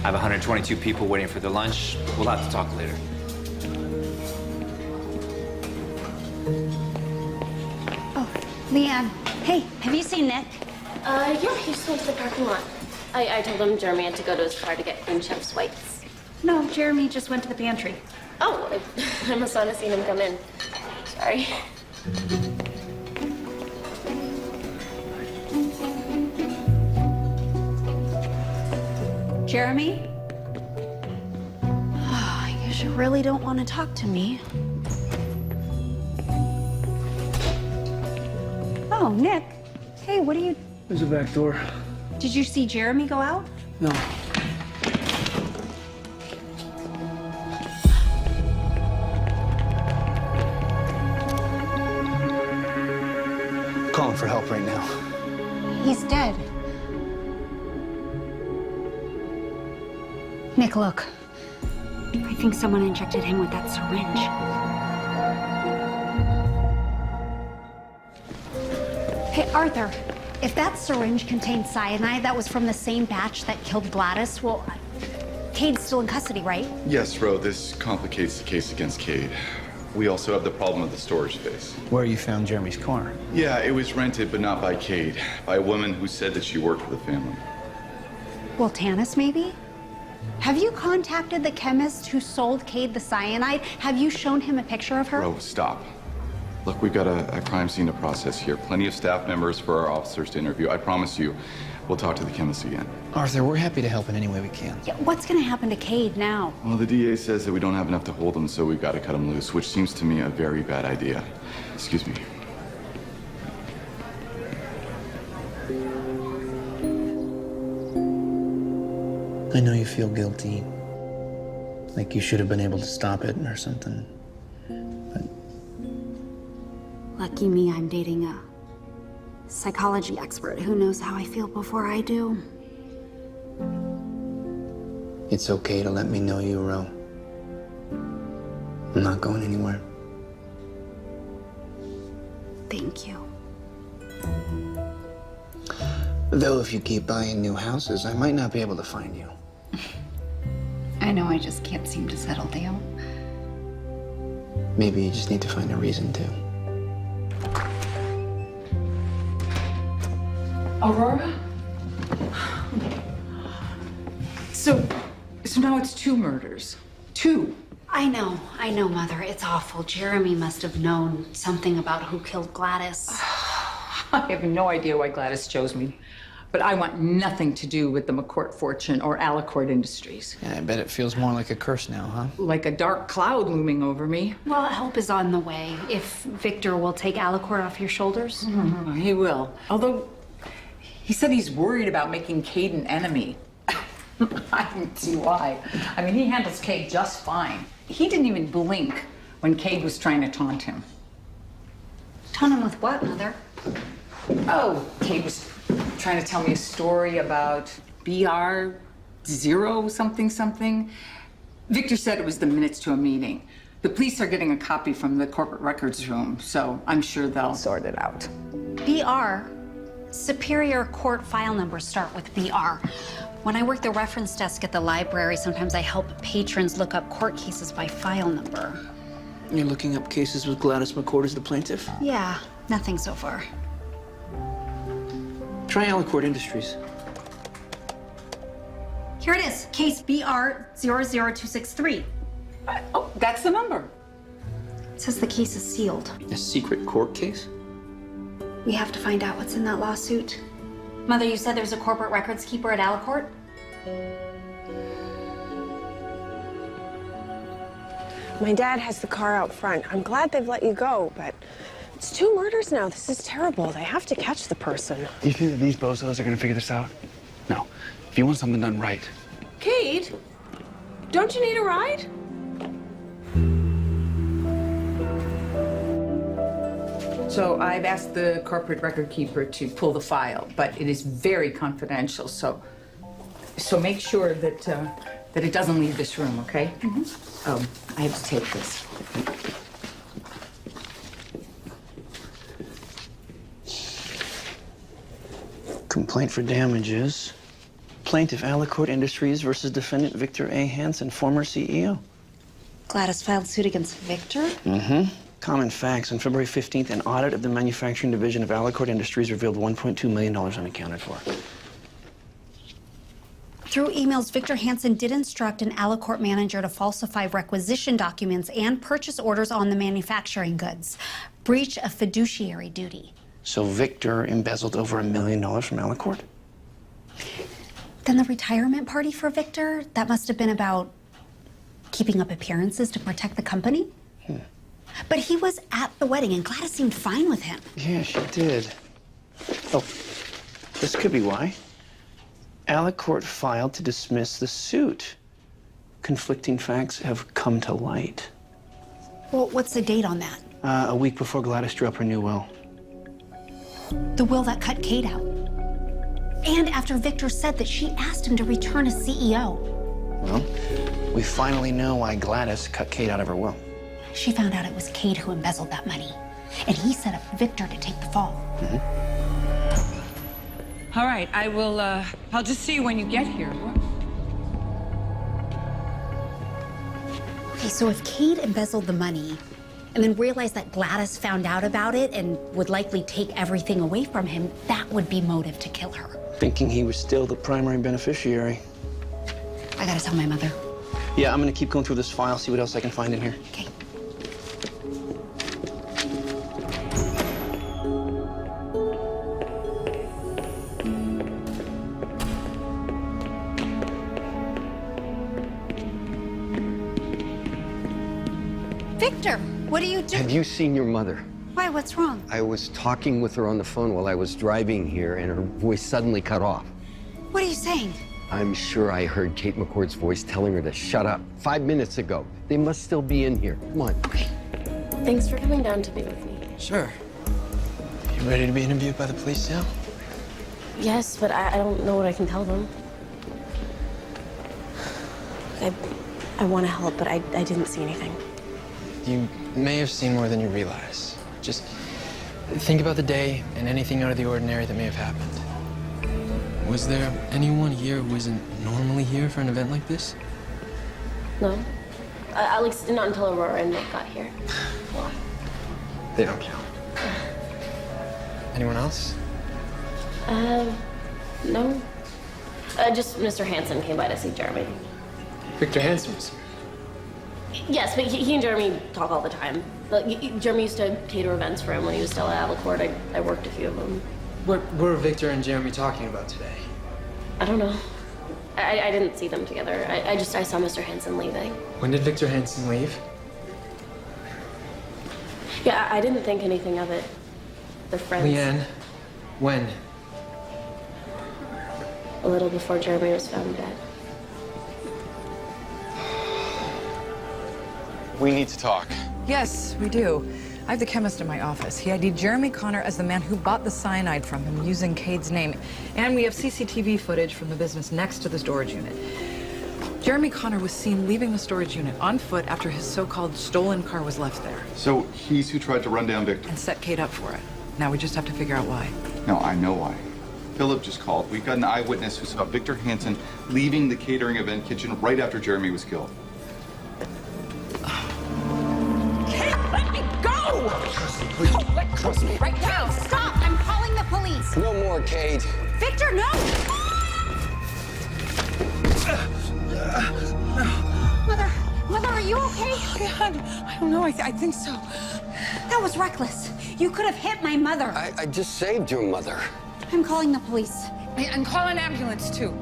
Speaker 14: I have 122 people waiting for their lunch. We'll have to talk later.
Speaker 3: Oh, Leanne. Hey, have you seen Nick?
Speaker 12: Yeah, he just went to the parking lot. I told him Jeremy had to go to his car to get cream chef's whites.
Speaker 3: No, Jeremy just went to the pantry.
Speaker 12: Oh, I must not have seen him come in. Sorry.
Speaker 3: Jeremy? I guess you really don't want to talk to me. Oh, Nick. Hey, what are you...
Speaker 23: There's a back door.
Speaker 3: Did you see Jeremy go out?
Speaker 23: No. Calling for help right now.
Speaker 3: He's dead. Nick, look. I think someone injected him with that syringe. Hey, Arthur, if that syringe contained cyanide that was from the same batch that killed Gladys, well, Cade's still in custody, right?
Speaker 5: Yes, Ro, this complicates the case against Cade. We also have the problem of the storage space.
Speaker 23: Where you found Jeremy's car?
Speaker 5: Yeah, it was rented, but not by Cade. By a woman who said that she worked for the family.
Speaker 3: Well, Tanis, maybe? Have you contacted the chemist who sold Cade the cyanide? Have you shown him a picture of her?
Speaker 5: Ro, stop. Look, we've got a crime scene to process here. Plenty of staff members for our officers to interview. I promise you, we'll talk to the chemist again.
Speaker 23: Arthur, we're happy to help in any way we can.
Speaker 3: Yeah, what's gonna happen to Cade now?
Speaker 5: Well, the DA says that we don't have enough to hold him, so we've got to cut him loose, which seems to me a very bad idea. Excuse me.
Speaker 23: I know you feel guilty. Like you should have been able to stop it or something.
Speaker 3: Lucky me, I'm dating a psychology expert who knows how I feel before I do.
Speaker 23: It's okay to let me know you, Ro. I'm not going anywhere.
Speaker 3: Thank you.
Speaker 23: Though if you keep buying new houses, I might not be able to find you.
Speaker 3: I know, I just can't seem to settle down.
Speaker 23: Maybe you just need to find a reason to.
Speaker 8: Aurora? So now it's 2 murders. 2.
Speaker 3: I know, Mother. It's awful. Jeremy must have known something about who killed Gladys.
Speaker 10: I have no idea why Gladys chose me.
Speaker 17: But I want nothing to do with the McCourt fortune or Alicourt Industries.
Speaker 23: Yeah, I bet it feels more like a curse now, huh?
Speaker 17: Like a dark cloud looming over me.
Speaker 3: Well, help is on the way. If Victor will take Alicourt off your shoulders.
Speaker 17: He will. Although, he said he's worried about making Cade an enemy. I can see why. I mean, he handles Cade just fine. He didn't even blink when Cade was trying to taunt him.
Speaker 3: Taunt him with what, Mother?
Speaker 17: Oh, Cade was trying to tell me a story about BR 0 something something. Victor said it was the minutes to a meeting. The police are getting a copy from the corporate records room, so I'm sure they'll sort it out.
Speaker 3: BR. Superior Court file numbers start with BR. When I work the reference desk at the library, sometimes I help patrons look up court cases by file number.
Speaker 23: You're looking up cases with Gladys McCourt as the plaintiff?
Speaker 3: Yeah, nothing so far.
Speaker 23: Try Alicourt Industries.
Speaker 3: Here it is, case BR 00263.
Speaker 17: Oh, that's the number.
Speaker 3: It says the case is sealed.
Speaker 23: A secret court case?
Speaker 3: We have to find out what's in that lawsuit. Mother, you said there's a corporate records keeper at Alicourt?
Speaker 6: My dad has the car out front. I'm glad they've let you go, but it's 2 murders now. This is terrible. They have to catch the person.
Speaker 23: You think that these bozos are gonna figure this out? No. If you want something done right.
Speaker 6: Cade, don't you need a ride?
Speaker 17: So I've asked the corporate record keeper to pull the file, but it is very confidential, so make sure that that it doesn't leave this room, okay? Oh, I have to take this.
Speaker 23: Complaint for damages. Plaintiff Alicourt Industries versus defendant Victor A. Hansen, former CEO.
Speaker 3: Gladys filed suit against Victor?
Speaker 23: Common facts. On February 15th, an audit of the manufacturing division of Alicourt Industries revealed $1.2 million unaccounted for.
Speaker 3: Through emails, Victor Hansen did instruct an Alicourt manager to falsify requisition documents and purchase orders on the manufacturing goods. Breach of fiduciary duty.
Speaker 23: So Victor embezzled over $1 million from Alicourt?
Speaker 3: Then the retirement party for Victor, that must have been about keeping up appearances to protect the company? But he was at the wedding, and Gladys seemed fine with him.
Speaker 23: Yeah, she did. Oh, this could be why. Alicourt filed to dismiss the suit. Conflicting facts have come to light.
Speaker 3: Well, what's the date on that?
Speaker 23: A week before Gladys drew up her new will.
Speaker 3: The will that cut Cade out. And after Victor said that she asked him to return as CEO.
Speaker 23: Well, we finally know why Gladys cut Cade out of her will.
Speaker 3: She found out it was Cade who embezzled that money. And he set up Victor to take the fall.
Speaker 10: All right, I'll just see you when you get here.
Speaker 3: Okay, so if Cade embezzled the money and then realized that Gladys found out about it and would likely take everything away from him, that would be motive to kill her.
Speaker 23: Thinking he was still the primary beneficiary.
Speaker 3: I gotta tell my mother.
Speaker 23: Yeah, I'm gonna keep going through this file, see what else I can find in here.
Speaker 3: Okay. Victor, what are you doing?
Speaker 18: Have you seen your mother?
Speaker 3: Why, what's wrong?
Speaker 18: I was talking with her on the phone while I was driving here, and her voice suddenly cut off.
Speaker 3: What are you saying?
Speaker 18: I'm sure I heard Kate McCord's voice telling her to shut up 5 minutes ago. They must still be in here. Come on.
Speaker 12: Thanks for coming down to be with me.
Speaker 21: Sure. You ready to be interviewed by the police now?
Speaker 12: Yes, but I don't know what I can tell them. I want to help, but I didn't see anything.
Speaker 21: You may have seen more than you realize. Just think about the day and anything out of the ordinary that may have happened. Was there anyone here who isn't normally here for an event like this?
Speaker 12: No. Alex, not until Aurora and Nick got here.
Speaker 21: They don't count. Anyone else?
Speaker 12: No. Just Mr. Hansen came by to see Jeremy.
Speaker 21: Victor Hansen was here.
Speaker 12: Yes, but he and Jeremy talk all the time. Jeremy used to cater events for him when he was still at Alicourt. I worked a few of them.
Speaker 4: What were Victor and Jeremy talking about today?
Speaker 12: I don't know. I didn't see them together. I saw Mr. Hansen leaving.
Speaker 4: When did Victor Hansen leave?
Speaker 12: Yeah, I didn't think anything of it. They're friends.
Speaker 4: Leanne, when?
Speaker 12: A little before Jeremy was found dead.
Speaker 5: We need to talk.
Speaker 8: Yes, we do. I have the chemist in my office. He ID'd Jeremy Connor as the man who bought the cyanide from him using Cade's name. And we have CCTV footage from the business next to the storage unit. Jeremy Connor was seen leaving the storage unit on foot after his so-called stolen car was left there.
Speaker 5: So he's who tried to run down Victor?
Speaker 8: And set Cade up for it. Now we just have to figure out why.
Speaker 5: No, I know why. Philip just called. We've got an eyewitness who saw Victor Hansen leaving the catering event kitchen right after Jeremy was killed.
Speaker 10: Let me go!
Speaker 15: Trust me, please. Trust me.
Speaker 10: Right now!
Speaker 3: Stop! I'm calling the police!
Speaker 15: No more, Cade.
Speaker 3: Victor, no! Mother, are you okay?
Speaker 10: Oh, God, I don't know. I think so.
Speaker 3: That was reckless. You could have hit my mother.
Speaker 15: I just saved your mother.
Speaker 3: I'm calling the police.
Speaker 10: And call an ambulance, too.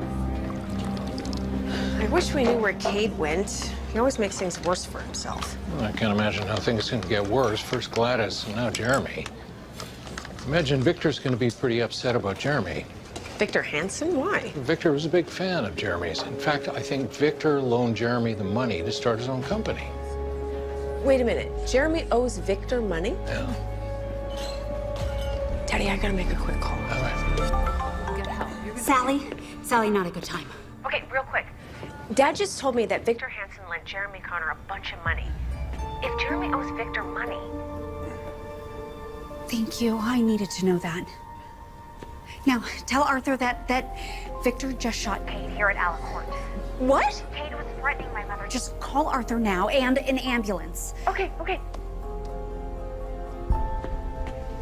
Speaker 6: I wish we knew where Cade went. He always makes things worse for himself.
Speaker 9: Well, I can't imagine how things can get worse. First Gladys, and now Jeremy. Imagine Victor's going to be pretty upset about Jeremy.
Speaker 6: Victor Hansen? Why?
Speaker 9: Victor was a big fan of Jeremy's. In fact, I think Victor loaned Jeremy the money to start his own company.
Speaker 6: Wait a minute. Jeremy owes Victor money?
Speaker 9: Yeah.
Speaker 6: Daddy, I gotta make a quick call.
Speaker 9: All right.
Speaker 3: Sally, not a good time.
Speaker 20: Okay, real quick. Dad just told me that Victor Hansen lent Jeremy Connor a bunch of money. If Jeremy owes Victor money...
Speaker 3: Thank you. I needed to know that. Now, tell Arthur that Victor just shot
Speaker 20: Cade here at Court.
Speaker 3: What?
Speaker 20: Cade was threatening my mother.
Speaker 3: Just call Arthur now and an ambulance.
Speaker 20: Okay.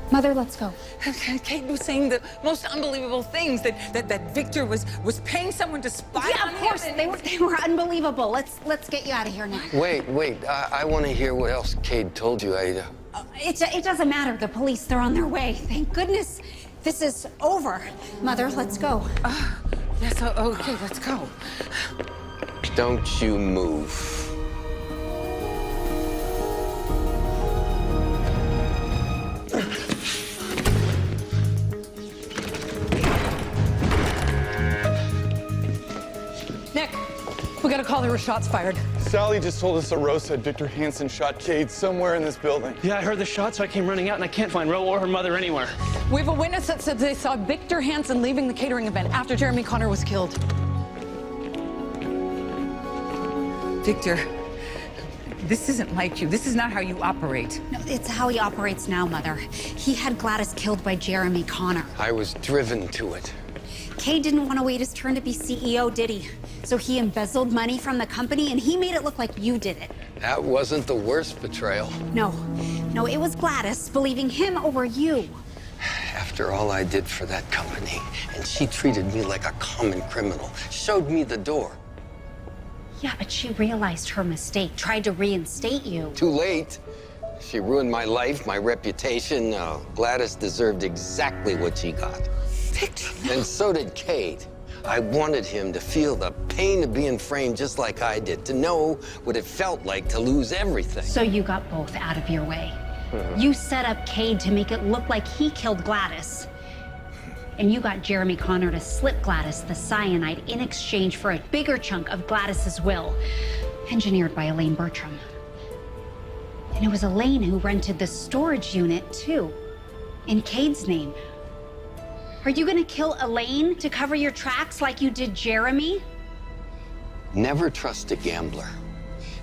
Speaker 3: Mother, let's go.
Speaker 10: Cade was saying the most unbelievable things, that Victor was paying someone to spy
Speaker 3: Yeah,
Speaker 10: on
Speaker 3: of
Speaker 10: him.
Speaker 3: course. They were unbelievable. Let's get you out of here now.
Speaker 15: Wait. I want to hear what else Cade told you, Aida.
Speaker 3: It doesn't matter. The police, they're on their way. Thank goodness this is over. Mother, let's go.
Speaker 10: Yes, okay, let's go.
Speaker 15: Don't you move.
Speaker 8: Nick, we got a call there were shots fired.
Speaker 11: Sally just told us Aurora said Victor Hansen shot Cade somewhere in this building.
Speaker 23: Yeah, I heard the shot, so I came running out, and I can't find Ro or her mother anywhere.
Speaker 8: We have a witness that said they saw Victor Hansen leaving the catering event after Jeremy Connor was killed.
Speaker 10: Victor, this isn't like you. This is not how you operate.
Speaker 3: No, it's how he operates now, Mother. He had Gladys killed by Jeremy Connor.
Speaker 15: I was driven to it.
Speaker 3: Cade didn't want to wait his turn to be CEO, did he? So he embezzled money from the company, and he made it look like you did it.
Speaker 15: That wasn't the worst betrayal.
Speaker 3: No, it was Gladys believing him over you.
Speaker 15: After all I did for that company, and she treated me like a common criminal, showed me the door.
Speaker 3: Yeah, but she realized her mistake, tried to reinstate you.
Speaker 15: Too late. She ruined my life, my reputation. No, Gladys deserved exactly what she got.
Speaker 10: Victor, no.
Speaker 15: And so did Cade. I wanted him to feel the pain of being framed just like I did, to know what it felt like to lose everything.
Speaker 3: So you got both out of your way. You set up Cade to make it look like he killed Gladys. And you got Jeremy Connor to slip Gladys the cyanide in exchange for a bigger chunk of Gladys's will, engineered by Elaine Bertram. And it was Elaine who rented the storage unit, too, in Cade's name. Are you gonna kill Elaine to cover your tracks like you did Jeremy?
Speaker 15: Never trust a gambler.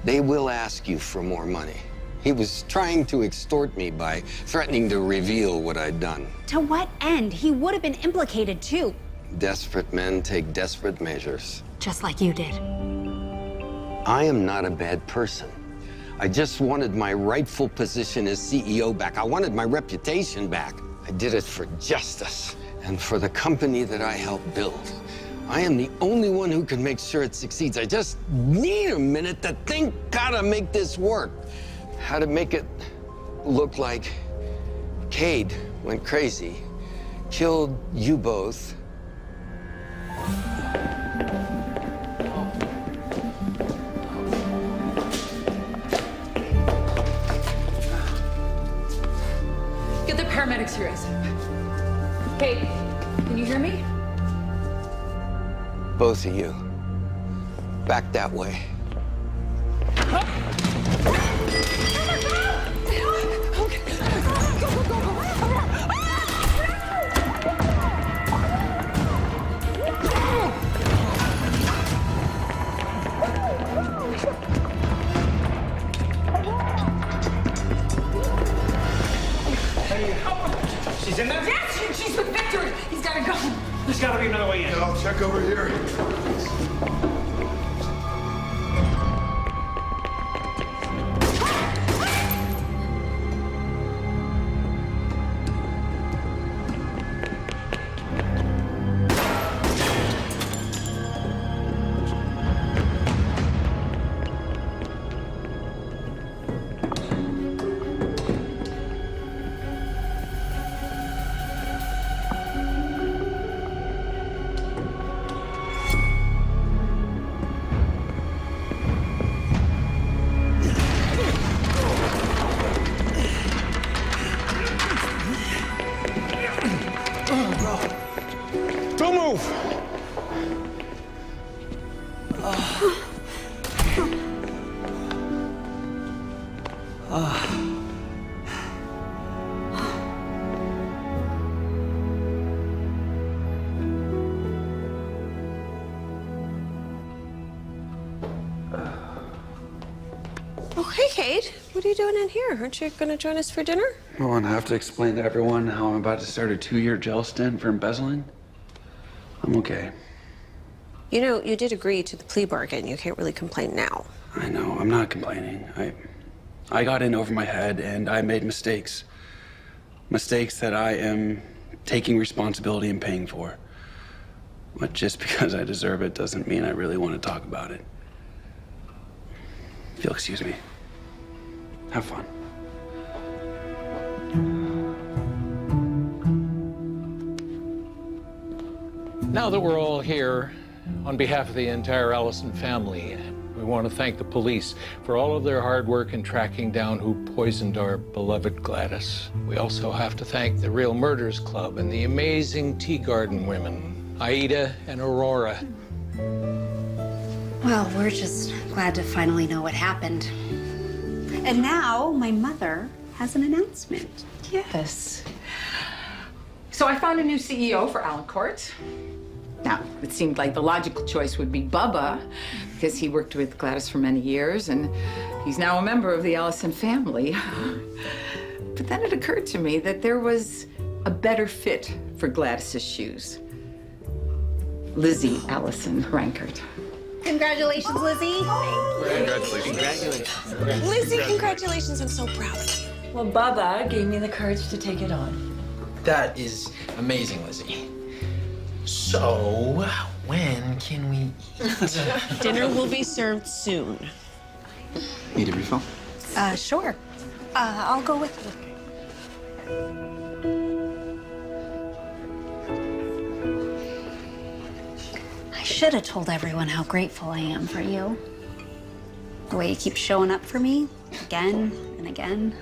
Speaker 15: They will ask you for more money. He was trying to extort me by threatening to reveal what I'd done.
Speaker 3: To what end? He would have been implicated, too.
Speaker 15: Desperate men take desperate measures.
Speaker 3: Just like you did.
Speaker 15: I am not a bad person. I just wanted my rightful position as CEO back. I wanted my reputation back. I did it for justice and for the company that I helped build. I am the only one who can make sure it succeeds. I just need a minute to think how to make this work. How to make it look like Cade went crazy, killed you both.
Speaker 10: Get the paramedics here ASAP. Kate, can you hear me?
Speaker 15: Both of you. Back that way.
Speaker 10: She's in there? Yes, she's with Victor. He's gotta go.
Speaker 11: There's gotta be another way in.
Speaker 5: I'll check over here.
Speaker 11: Don't move!
Speaker 6: Oh, hey, Kate. What are you doing in here? Aren't you going to join us for dinner?
Speaker 16: Oh, and I have to explain to everyone how I'm about to start a 2-year jail stint for embezzling? I'm okay.
Speaker 6: You know, you did agree to the plea bargain. You can't really complain now.
Speaker 16: I know, I'm not complaining. I got in over my head and I made mistakes. Mistakes that I am taking responsibility and paying for. But just because I deserve it doesn't mean I really want to talk about it. If you'll excuse me. Have fun.
Speaker 9: Now that we're all here, on behalf of the entire Allison family, we want to thank the police for all of their hard work in tracking down who poisoned our beloved Gladys. We also have to thank the Real Murders Club and the amazing Teagarden women, Aida and Aurora.
Speaker 3: Well, we're just glad to finally know what happened. And now my mother has an announcement.
Speaker 17: Yes. So I found a new CEO for Allen Court. Now, it seemed like the logical choice would be Bubba, because he worked with Gladys for many years, and he's now a member of the Allison family. But then it occurred to me that there was a better fit for Gladys's shoes. Lizzie Allison Rankert.
Speaker 3: Congratulations, Lizzie.
Speaker 5: Congratulations.
Speaker 6: Lizzie, congratulations. I'm so proud of you.
Speaker 10: Well, Bubba gave me the courage to take it on.
Speaker 4: That is amazing, Lizzie. So, when can we eat?
Speaker 6: Dinner will be served soon.
Speaker 16: Need a refill?
Speaker 3: Sure. I'll go with you. I should have told everyone how grateful I am for you. The way you keep showing up for me, again and again.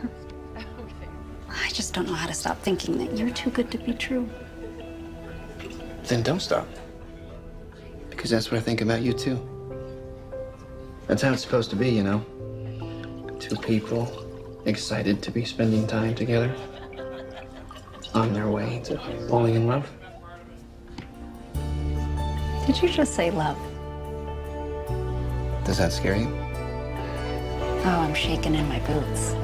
Speaker 3: I just don't know how to stop thinking that you're too good to be true.
Speaker 21: Then don't stop. Because that's what I think about you, too. That's how it's supposed to be, you know? Two people excited to be spending time together on their way to falling in love.
Speaker 3: Did you just say love?
Speaker 21: Does that scare you?
Speaker 3: Oh, I'm shaking in my boots.